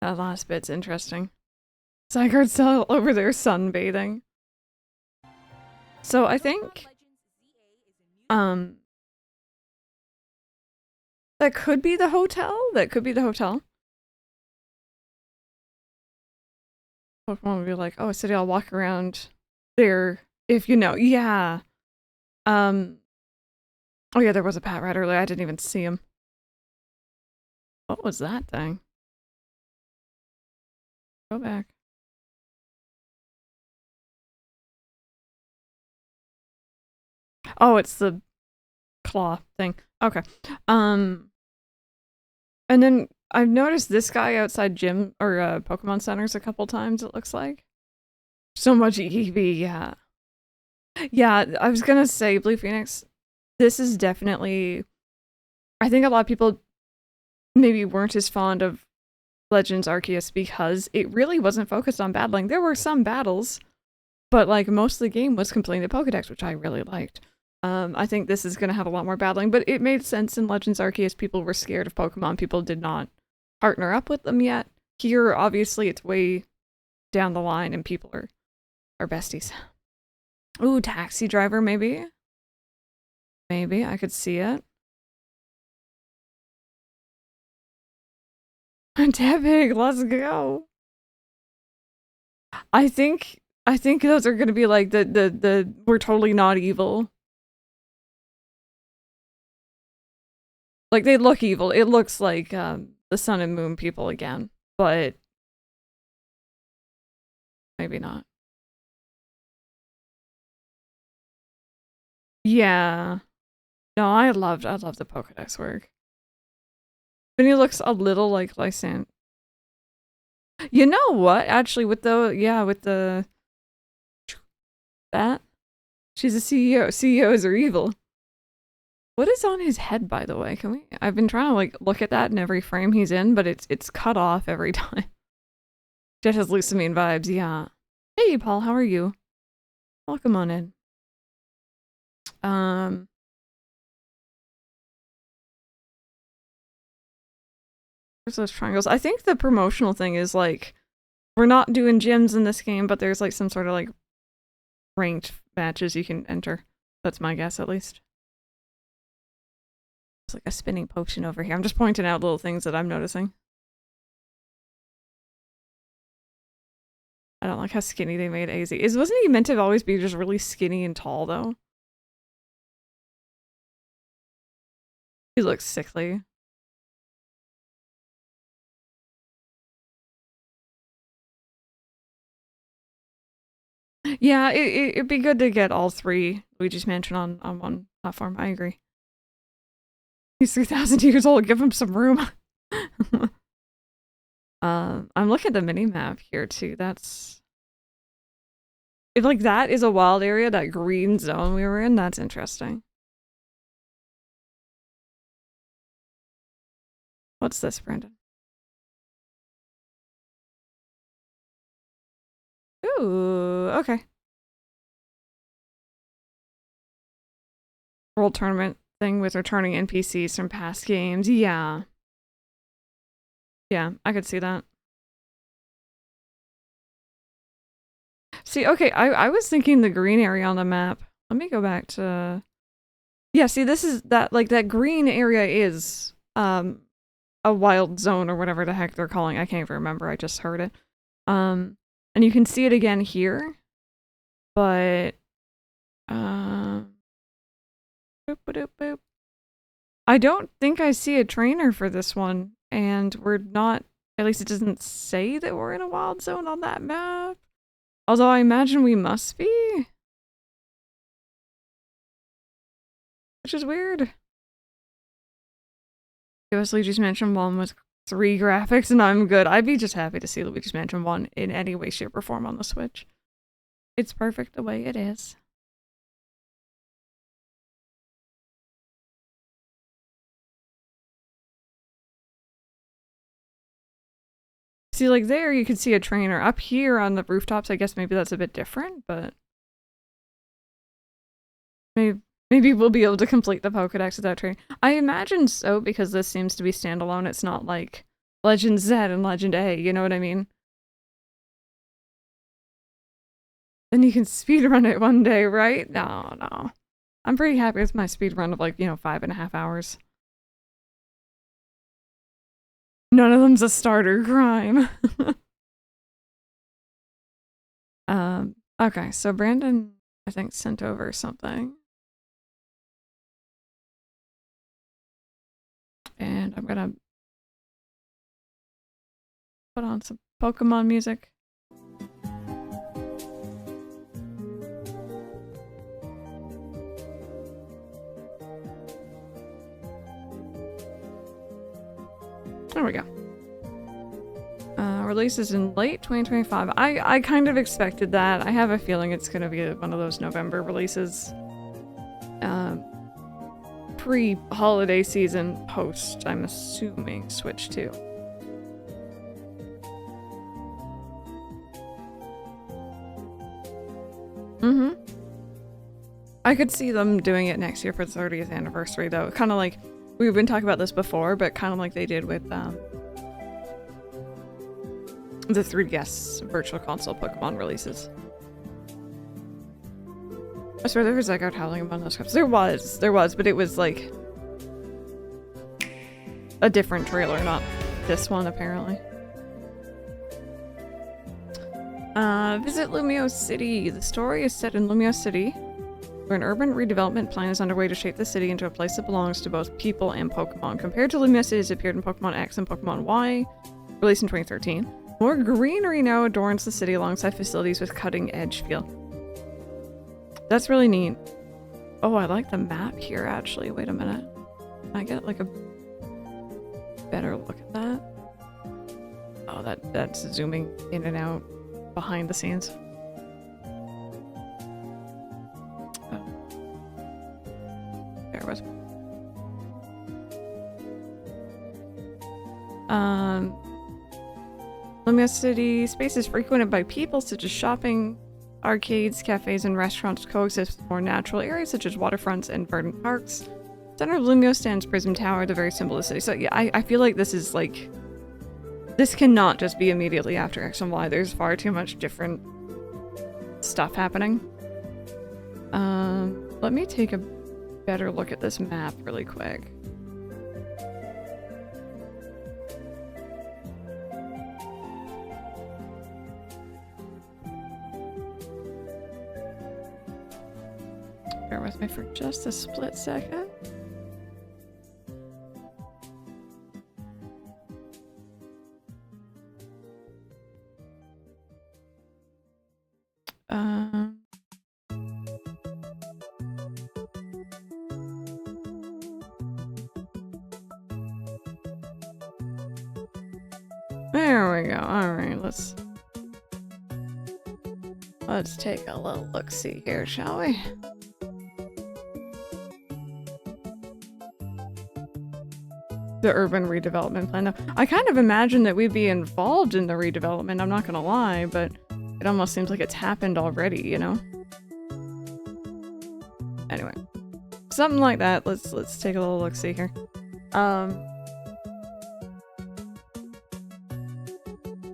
That last bit's interesting. Zygarde's still over there sunbathing. So I think that could be the hotel. That could be the hotel. Pokemon would be like, oh, city, I'll walk around there if you know. Yeah. Oh yeah, there was a Pat Rat earlier. I didn't even see him. What was that thing? Go back. Oh, it's the claw thing. Okay. And then I've noticed this guy outside gym or Pokemon centers a couple times, it looks like. So much EV, yeah. Yeah, I was gonna say, Blue Phoenix, this is definitely... I think a lot of people maybe weren't as fond of Legends Arceus because it really wasn't focused on battling. There were some battles, but like most of the game was completing the Pokedex, which I really liked. I think this is going to have a lot more battling, but it made sense in Legends Arceus. People were scared of Pokemon. People did not partner up with them yet. Here, obviously, it's way down the line and people are besties. Ooh, taxi driver, maybe? Maybe, I could see it. Tepig, let's go. I think those are going to be like the we're totally not evil. Like, they look evil. It looks like the Sun and Moon people again, but maybe not. Yeah. No, I love the Pokedex work. But he looks a little like Lysant. You know what? Actually, with the that she's a CEO. CEOs are evil. What is on his head, by the way? Can we? I've been trying to like look at that in every frame he's in, but it's cut off every time. Just has Lusamine vibes, yeah. Hey, Paul, how are you? Welcome on in. There's those triangles. I think the promotional thing is like, we're not doing gyms in this game, but there's like some sort of like ranked matches you can enter. That's my guess, at least. It's like a spinning potion over here. I'm just pointing out little things that I'm noticing. I don't like how skinny they made AZ. Wasn't he meant to always be just really skinny and tall, though? He looks sickly. Yeah, it'd be good to get all three Luigi's Mansion on one platform. I agree. He's 3,000 years old. Give him some room. I'm looking at the mini-map here, too. That's... If, like, that is a wild area, that green zone we were in, that's interesting. What's this, Brandon? Ooh, okay. World Tournament thing with returning NPCs from past games. Yeah. Yeah, I could see that. See, okay, I was thinking the green area on the map. Let me go back to... Yeah, see, this is that, like, that green area is, a wild zone or whatever the heck they're calling. I can't even remember. I just heard it. And you can see it again here. But, boop, boop, boop. I don't think I see a trainer for this one, and we're not At least it doesn't say that we're in a wild zone on that map. Although I imagine we must be. Which is weird. Give us Luigi's Mansion 1 with 3 graphics and I'm good. I'd be just happy to see Luigi's Mansion 1 in any way, shape, or form on the Switch. It's perfect the way it is. See, like there you can see a trainer. Up here on the rooftops, I guess maybe that's a bit different, but maybe we'll be able to complete the Pokédex without training. I imagine so, because this seems to be standalone. It's not like Legend Z and Legend A, you know what I mean? Then you can speedrun it one day, right? No. I'm pretty happy with my speedrun of like, 5.5 hours. None of them's a starter crime. Okay, so Brandon, I think, sent over something. And I'm gonna put on some Pokemon music. There we go. Releases in late 2025. I kind of expected that. I have a feeling it's going to be one of those November releases. Pre-holiday season, post, I'm assuming, Switch 2. I could see them doing it next year for the 30th anniversary, though. Kind of like, we've been talking about this before, but kind of like they did with the 3DS Virtual Console Pokemon releases. I swear there was Echo howling among those cups. There was, but it was like a different trailer, not this one, apparently. Visit Lumio City. The story is set in Lumio City, where an urban redevelopment plan is underway to shape the city into a place that belongs to both people and Pokemon. Compared to Lumio City, it's appeared in Pokemon X and Pokemon Y, released in 2013. More greenery now adorns the city alongside facilities with cutting-edge feel. That's really neat. Oh, I like the map here, actually. Wait a minute. Can I get, like, a better look at that? Oh, that's zooming in and out behind the scenes. Oh. Bear with me. Lumia City space is frequented by people such as shopping, arcades, cafes, and restaurants coexist with more natural areas such as waterfronts and verdant parks. Center of Lumio stands Prism Tower, the very symbol of the city. So yeah, I feel like this is like... This cannot just be immediately after X and Y. There's far too much different stuff happening. Let me take a better look at this map really quick. Bear with me for just a split second. There we go. Alright, let's take a little look-see here, shall we? The urban redevelopment plan. Now, I kind of imagine that we'd be involved in the redevelopment, I'm not gonna lie, but it almost seems like it's happened already, you know? Anyway. Something like that. Let's take a little look-see here.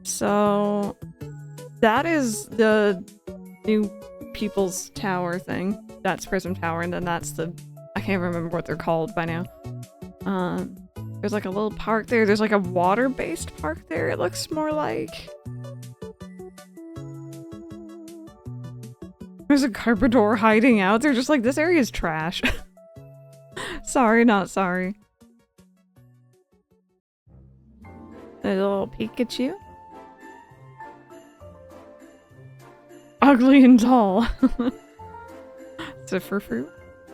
So that is the new People's Tower thing. That's Prism Tower, and then that's the... I can't remember what they're called by now. There's like a little park there. There's like a water-based park there, it looks more like. There's a Carpador hiding out. They're just like, this area is trash. Sorry, not sorry. little Pikachu. Ugly and tall. It's a Frou-Frou.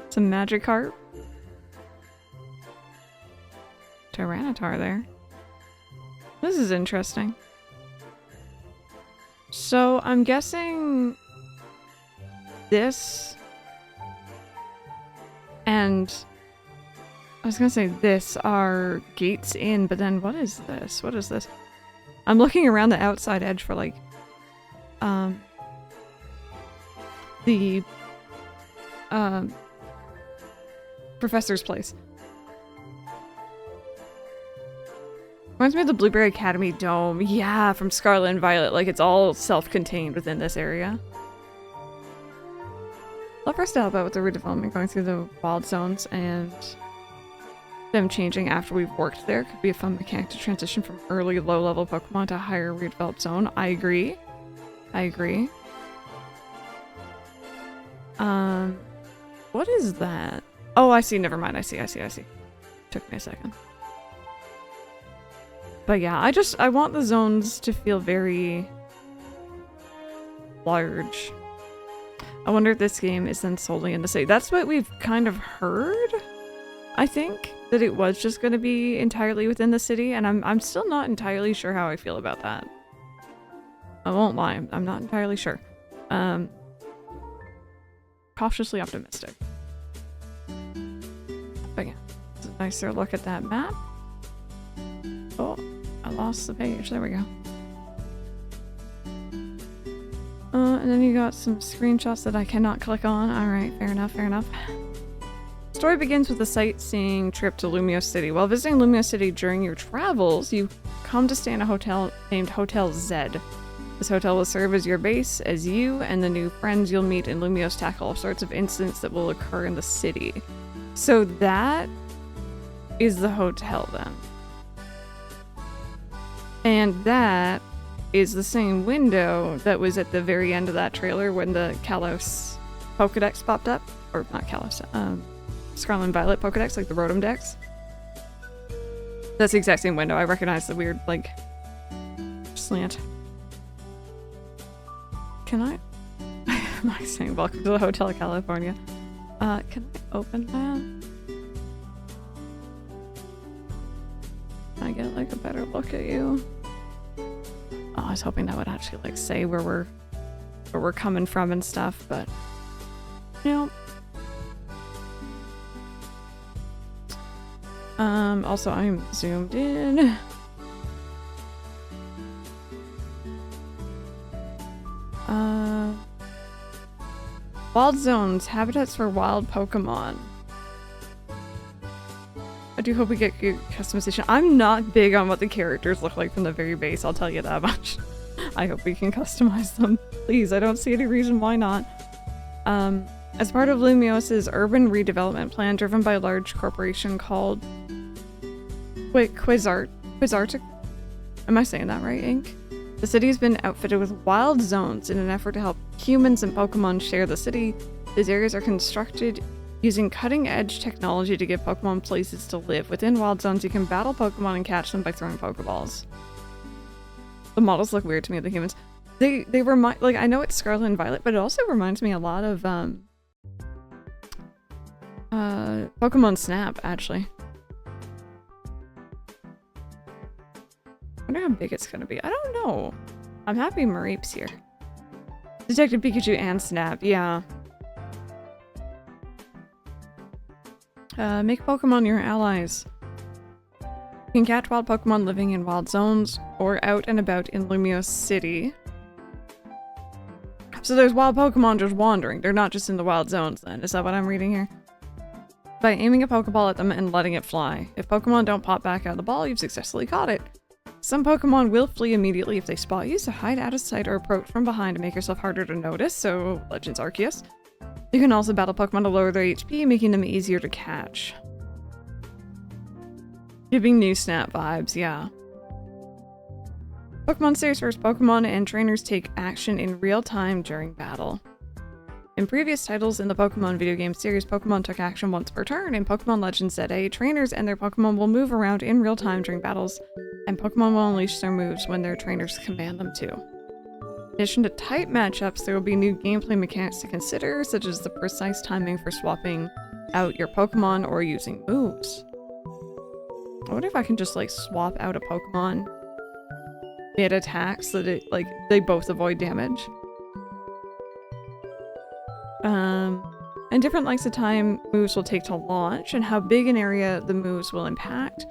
It's a Magikarp. Tyranitar there. This is interesting. So I'm guessing this and I was gonna say this are gates in, but then what is this? What is this? I'm looking around the outside edge for like the professor's place. Reminds me of the Blueberry Academy Dome. Yeah, from Scarlet and Violet. Like, it's all self-contained within this area. Love our style about with the redevelopment going through the wild zones and them changing after we've worked there. Could be a fun mechanic to transition from early low-level Pokemon to a higher redeveloped zone. I agree. I agree. What is that? Oh, I see. Never mind. I see. Took me a second. But yeah, I want the zones to feel very large. I wonder if this game is then solely in the city. That's what we've kind of heard, I think, that it was just going to be entirely within the city, and I'm still not entirely sure how I feel about that. I won't lie, I'm not entirely sure. Cautiously optimistic. But yeah, it's a nicer look at that map. Oh, I lost the page. There we go. And then you got some screenshots that I cannot click on. Alright, fair enough, fair enough. Story begins with a sightseeing trip to Lumio City. While visiting Lumio City during your travels, you come to stay in a hotel named Hotel Z. This hotel will serve as your base as you and the new friends you'll meet in Lumios tackle all sorts of incidents that will occur in the city. So that is the hotel then. And that is the same window that was at the very end of that trailer when the Kalos Pokedex popped up. Or not Kalos, Scarlet and Violet Pokedex, like the Rotom Dex. That's the exact same window. I recognize the weird, like, slant. Can I? I'm not saying welcome to the Hotel California. Can I open that? Can I get, like, a better look at you? Oh, I was hoping that would actually, like, say where we're coming from and stuff, but no. Also I'm zoomed in. Wild zones, habitats for wild Pokemon. I do hope we get good customization. I'm not big on what the characters look like from the very base, I'll tell you that much. I hope we can customize them. Please, I don't see any reason why not. As part of Lumios's urban redevelopment plan driven by a large corporation called Quizartic. Am I saying that right, Inc? The city has been outfitted with wild zones in an effort to help humans and Pokemon share the city. These areas are constructed using cutting-edge technology to give Pokemon places to live. Within wild zones, you can battle Pokemon and catch them by throwing Pokeballs. The models look weird to me, the humans. They remind, like, I know it's Scarlet and Violet, but it also reminds me a lot of, Pokemon Snap, actually. I wonder how big it's gonna be. I don't know. I'm happy Mareep's here. Detective Pikachu and Snap, yeah. Make Pokemon your allies. You can catch wild Pokemon living in wild zones or out and about in Lumio City. So there's wild Pokemon just wandering. They're not just in the wild zones then. Is that what I'm reading here? By aiming a Pokeball at them and letting it fly. If Pokemon don't pop back out of the ball, you've successfully caught it. Some Pokemon will flee immediately if they spot you, so hide out of sight or approach from behind to make yourself harder to notice, so Legends Arceus. You can also battle Pokemon to lower their HP, making them easier to catch. Giving new Snap vibes, yeah. Pokemon series first, Pokemon and trainers take action in real time during battle. In previous titles in the Pokemon video game series, Pokemon took action once per turn. In Pokemon Legends ZA, trainers and their Pokemon will move around in real time during battles. and Pokemon will unleash their moves when their trainers command them to. In addition to type matchups, there will be new gameplay mechanics to consider, such as the precise timing for swapping out your Pokemon or using moves. I wonder if I can just like swap out a Pokemon mid-attack so that it, like, they both avoid damage. And different lengths of time moves will take to launch, and how big an area the moves will impact.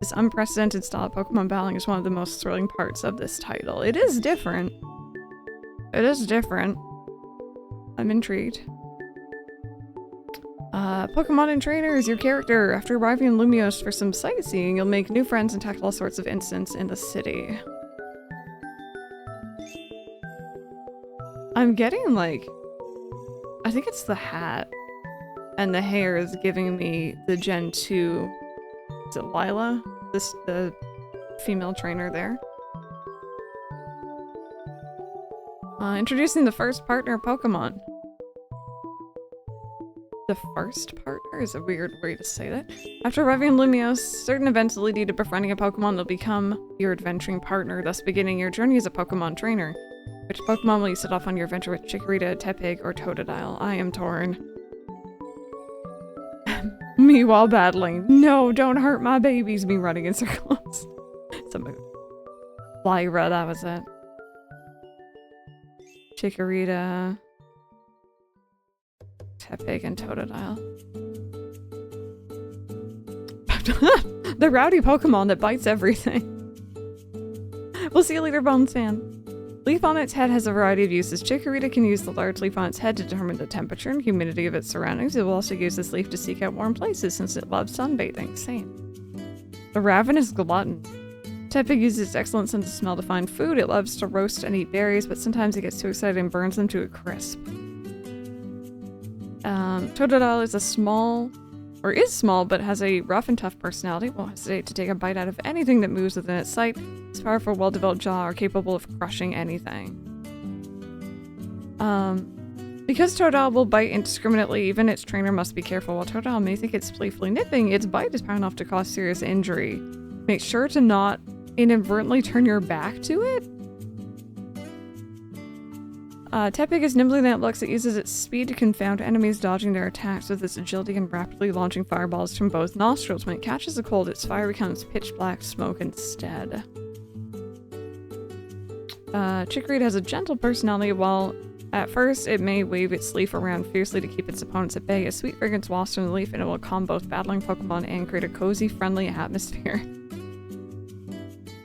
This unprecedented style of Pokemon battling is one of the most thrilling parts of this title. It is different. It is different. I'm intrigued. Pokemon and Trainer is your character. After arriving in Lumiose for some sightseeing, you'll make new friends and tackle all sorts of incidents in the city. I'm getting like... I think it's the hat. And the hair is giving me the Gen 2... Is it Lila? The female trainer there. Introducing the first partner Pokemon. The first partner is a weird way to say that. After arriving in Lumiose, certain events will lead you to befriending a Pokemon that will become your adventuring partner, thus beginning your journey as a Pokemon trainer. Which Pokemon will you set off on your adventure with? Chikorita, Tepig, or Totodile? I am torn. Me while battling. No, don't hurt my babies. Me running in circles. It's a mood. Lyra, that was it. Chikorita, Tepig, and Totodile. The rowdy Pokemon that bites everything. We'll see you later, Bones fan. Leaf on its head has a variety of uses. Chikorita can use the large leaf on its head to determine the temperature and humidity of its surroundings. It will also use this leaf to seek out warm places since it loves sunbathing. Same. The ravenous glutton. Tepig uses its excellent sense of smell to find food. It loves to roast and eat berries, but sometimes it gets too excited and burns them to a crisp. Totodile is small, but has a rough and tough personality. Won't hesitate to take a bite out of anything that moves within its sight. Its powerful, well-developed jaw are capable of crushing anything. Because Totodile will bite indiscriminately, even its trainer must be careful. While Totodile may think it's playfully nipping, its bite is powerful enough to cause serious injury. Make sure to not inadvertently turn your back to it. Tepig is nimbler than it looks. It uses its speed to confound enemies, dodging their attacks with its agility and rapidly launching fireballs from both nostrils. When it catches a cold, its fire becomes pitch black smoke instead. Chikorita has a gentle personality. While at first it may wave its leaf around fiercely to keep its opponents at bay, a sweet fragrance wafts from the leaf and it will calm both battling Pokemon and create a cozy, friendly atmosphere.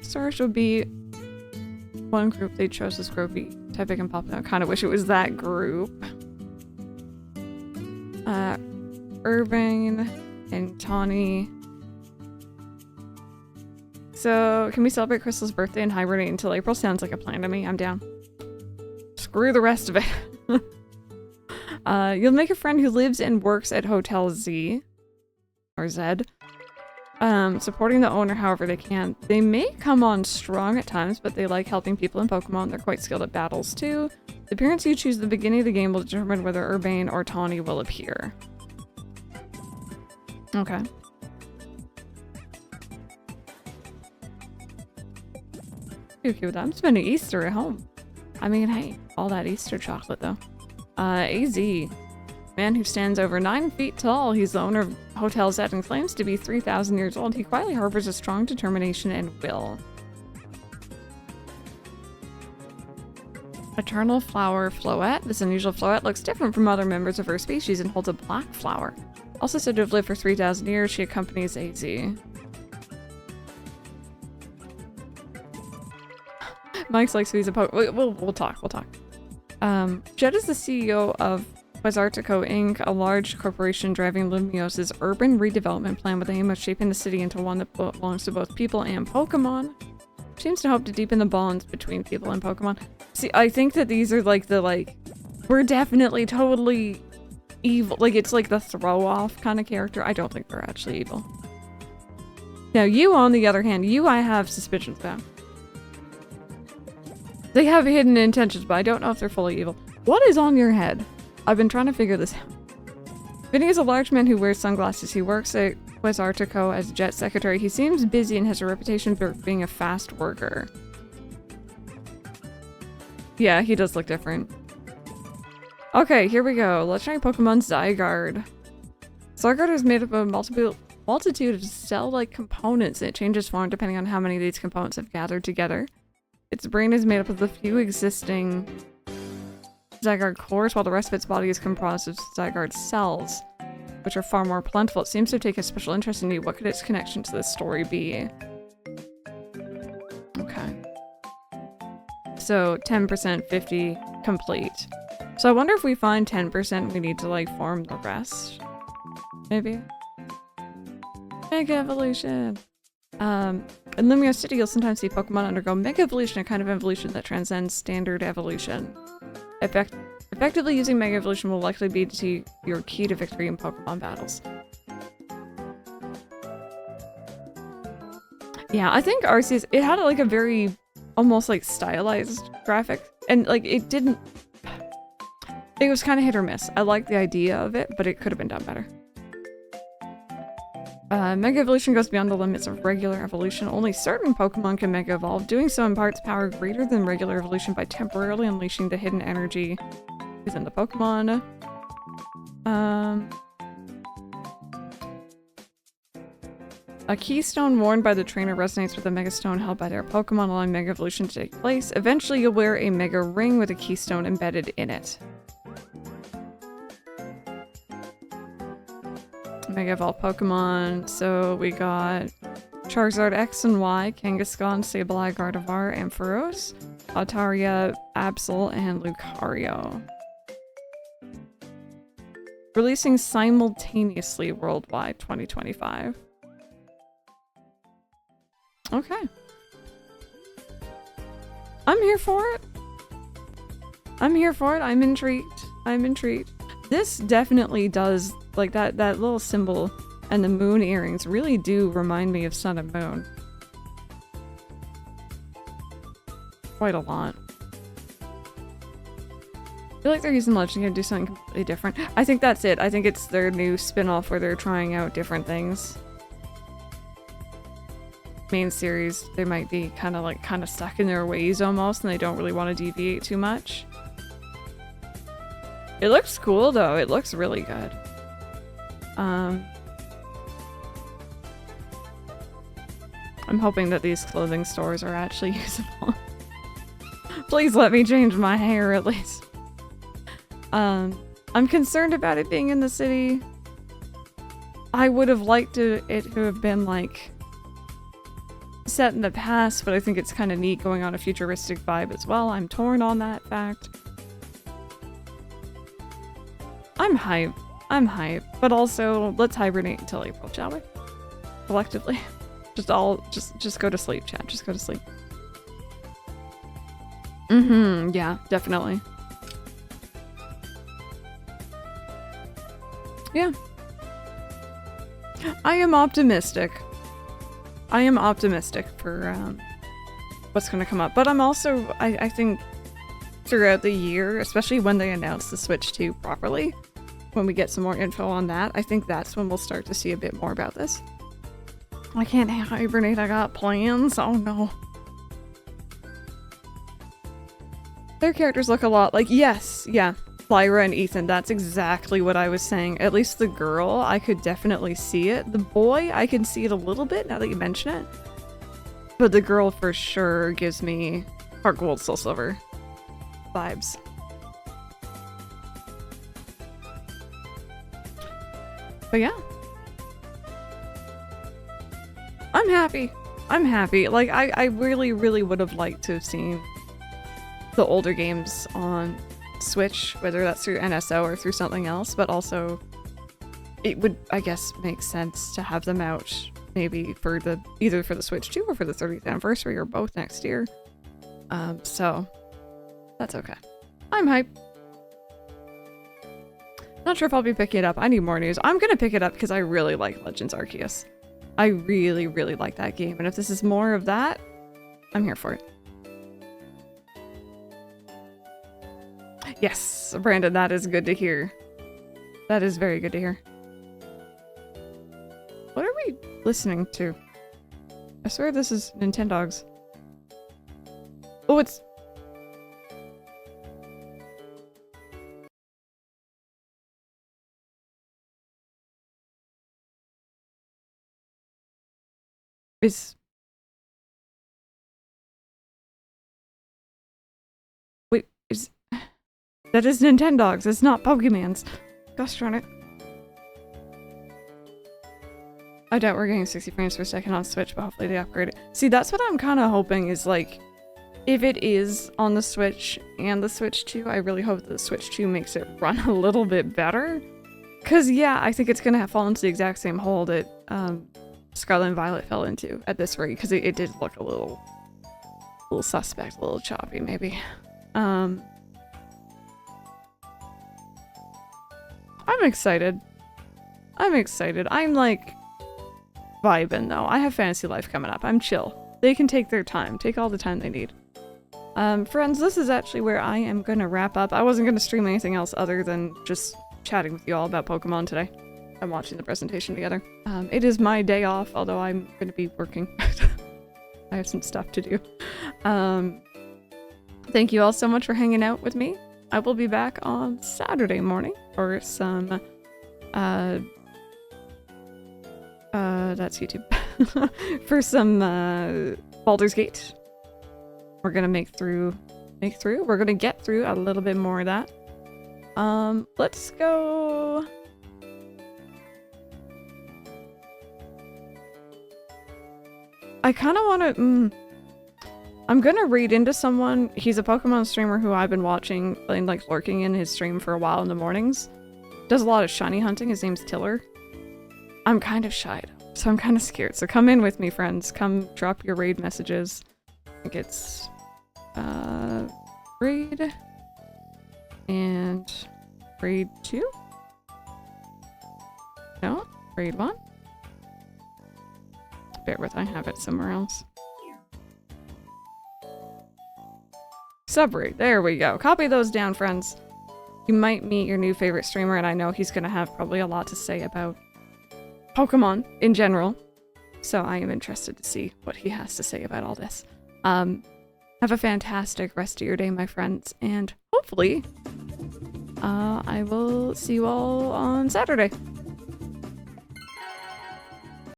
Stars would be one group they chose as Gropey, Tepig, and Poplin. I kind of wish it was that group. Urbane and Tawny. So, can we celebrate Crystal's birthday and hibernate until April? Sounds like a plan to me. I'm down. Screw the rest of it. You'll make a friend who lives and works at Hotel Z. Or Zed. Supporting the owner however they can. They may come on strong at times, but they like helping people in Pokemon. They're quite skilled at battles too. The appearance you choose at the beginning of the game will determine whether Urbane or Tawny will appear. Okay. Okay with that. I'm spending Easter at home. I mean, hey, all that Easter chocolate though. AZ. Man who stands over 9 feet tall. He's the owner of Hotel Zed and claims to be 3,000 years old. He quietly harbors a strong determination and will. Eternal Flower Floette. This unusual Floette looks different from other members of her species and holds a black flower. Also said to have lived for 3,000 years, she accompanies AZ. Mike's likes to use a we'll talk. Jed is the CEO of Quasartico Inc., a large corporation driving Lumiose's urban redevelopment plan with the aim of shaping the city into one that belongs to both people and Pokemon. Seems to hope to deepen the bonds between people and Pokemon. See, I think that these are like we're definitely totally evil. Like, it's like the throw-off kind of character. I don't think they're actually evil. Now, you, on the other hand, I have suspicions about. They have hidden intentions, but I don't know if they're fully evil. What is on your head? I've been trying to figure this out. Vinny is a large man who wears sunglasses. He works at with Artico as Jet Secretary. He seems busy and has a reputation for being a fast worker. Yeah, he does look different. Okay, here we go. Let's try Pokemon Zygarde. Zygarde is made up of a multitude of cell-like components. It changes form depending on how many of these components have gathered together. Its brain is made up of the few existing Zygarde cores, while the rest of its body is comprised of Zygarde cells, which are far more plentiful. It seems to take a special interest in me. What could its connection to this story be? Okay. So 10%, 50, complete. So I wonder if we find 10%, we need to like form the rest. Maybe. Mega Evolution! In Lumio City, you'll sometimes see Pokemon undergo Mega Evolution, a kind of evolution that transcends standard evolution. Effectively using Mega Evolution will likely be your key to victory in Pokemon battles. Yeah, I think Arceus, it had like a very, almost like stylized graphic. And like it didn't, it was kind of hit or miss. I like the idea of it, but it could have been done better. Mega Evolution goes beyond the limits of regular evolution. Only certain Pokemon can Mega Evolve, doing so imparts power greater than regular evolution by temporarily unleashing the hidden energy within the Pokemon. A keystone worn by the trainer resonates with a Mega Stone held by their Pokemon, allowing Mega Evolution to take place. Eventually, you'll wear a Mega Ring with a keystone embedded in it. Mega Evolve Pokemon. So we got Charizard X and Y, Kangaskhan, Sableye, Gardevoir, Ampharos, Altaria, Absol, and Lucario. Releasing simultaneously worldwide 2025. Okay. I'm here for it. I'm here for it. I'm intrigued. I'm intrigued. This definitely does, like that little symbol and the moon earrings really do remind me of Sun and Moon. Quite a lot. I feel like they're using Legend to do something completely different. I think that's it. I think it's their new spin-off where they're trying out different things. Main series, they might be kind of stuck in their ways almost, and they don't really want to deviate too much. It looks cool though. It looks really good. I'm hoping that these clothing stores are actually usable. Please let me change my hair at least. I'm concerned about it being in the city. I would have liked it to have been like set in the past, but I think it's kind of neat going on a futuristic vibe as well. I'm torn on that fact. I'm hype. I'm hype. But also, let's hibernate until April, shall we? Collectively. Just go to sleep, chat. Just go to sleep. Yeah, definitely. Yeah. I am optimistic. I am optimistic for what's going to come up. But I'm also, I think, throughout the year, especially when they announce the Switch 2 properly, when we get some more info on that, I think that's when we'll start to see a bit more about this. I can't hibernate, I got plans. Oh no. Their characters look a lot like, yes, yeah, Lyra and Ethan, that's exactly what I was saying. At least the girl, I could definitely see it. The boy, I can see it a little bit now that you mention it. But the girl for sure gives me Heart Gold, Soul Silver vibes. But yeah. I'm happy. I'm happy. Like, I really, really would have liked to have seen the older games on Switch, whether that's through NSO or through something else, but also it would, I guess, make sense to have them out maybe for either for the Switch 2 or for the 30th anniversary or both next year. So that's okay. I'm hype. Not sure if I'll be picking it up. I need more news. I'm gonna pick it up because I really like Legends Arceus. I really, really like that game, and if this is more of that, I'm here for it. Yes, Brandon, that is good to hear. That is very good to hear. What are listening to? I swear this is Nintendogs. Oh, it's... It's... Wait, is... That is Nintendogs, it's not Pokemon's. Gosh darn it. I doubt we're getting 60 frames per second on Switch, but hopefully they upgrade it. See, that's what I'm kind of hoping is, like, if it is on the Switch and the Switch 2, I really hope the Switch 2 makes it run a little bit better. Because, yeah, I think it's going to fall into the exact same hole that Scarlet and Violet fell into at this rate, because it did look a little suspect, a little choppy, maybe. I'm excited. I'm excited. I'm, like... vibing though. I have Fantasy Life coming up. I'm chill. They can take their time. Take all the time they need. Friends, this is actually where I am gonna wrap up. I wasn't gonna stream anything else other than just chatting with you all about Pokemon today. I'm watching the presentation together. It is my day off, although I'm gonna be working. I have some stuff to do. Thank you all so much for hanging out with me. I will be back on Saturday morning for some that's YouTube. For some Baldur's Gate. We're gonna make through. We're gonna get through a little bit more of that. Let's go. I kind of want to. I'm gonna read into someone. He's a Pokemon streamer who I've been watching and like lurking in his stream for a while in the mornings. Does a lot of shiny hunting. His name's Tiller. I'm kind of shy, so I'm kind of scared. So come in with me, friends. Come drop your raid messages. I think it's raid and raid 2. No, raid 1. Bear with, I have it somewhere else. Subraid, there we go. Copy those down, friends. You might meet your new favorite streamer, and I know he's gonna have probably a lot to say about Pokemon in general, so I am interested to see what he has to say about all this. Have a fantastic rest of your day, my friends, and hopefully I will see you all on Saturday.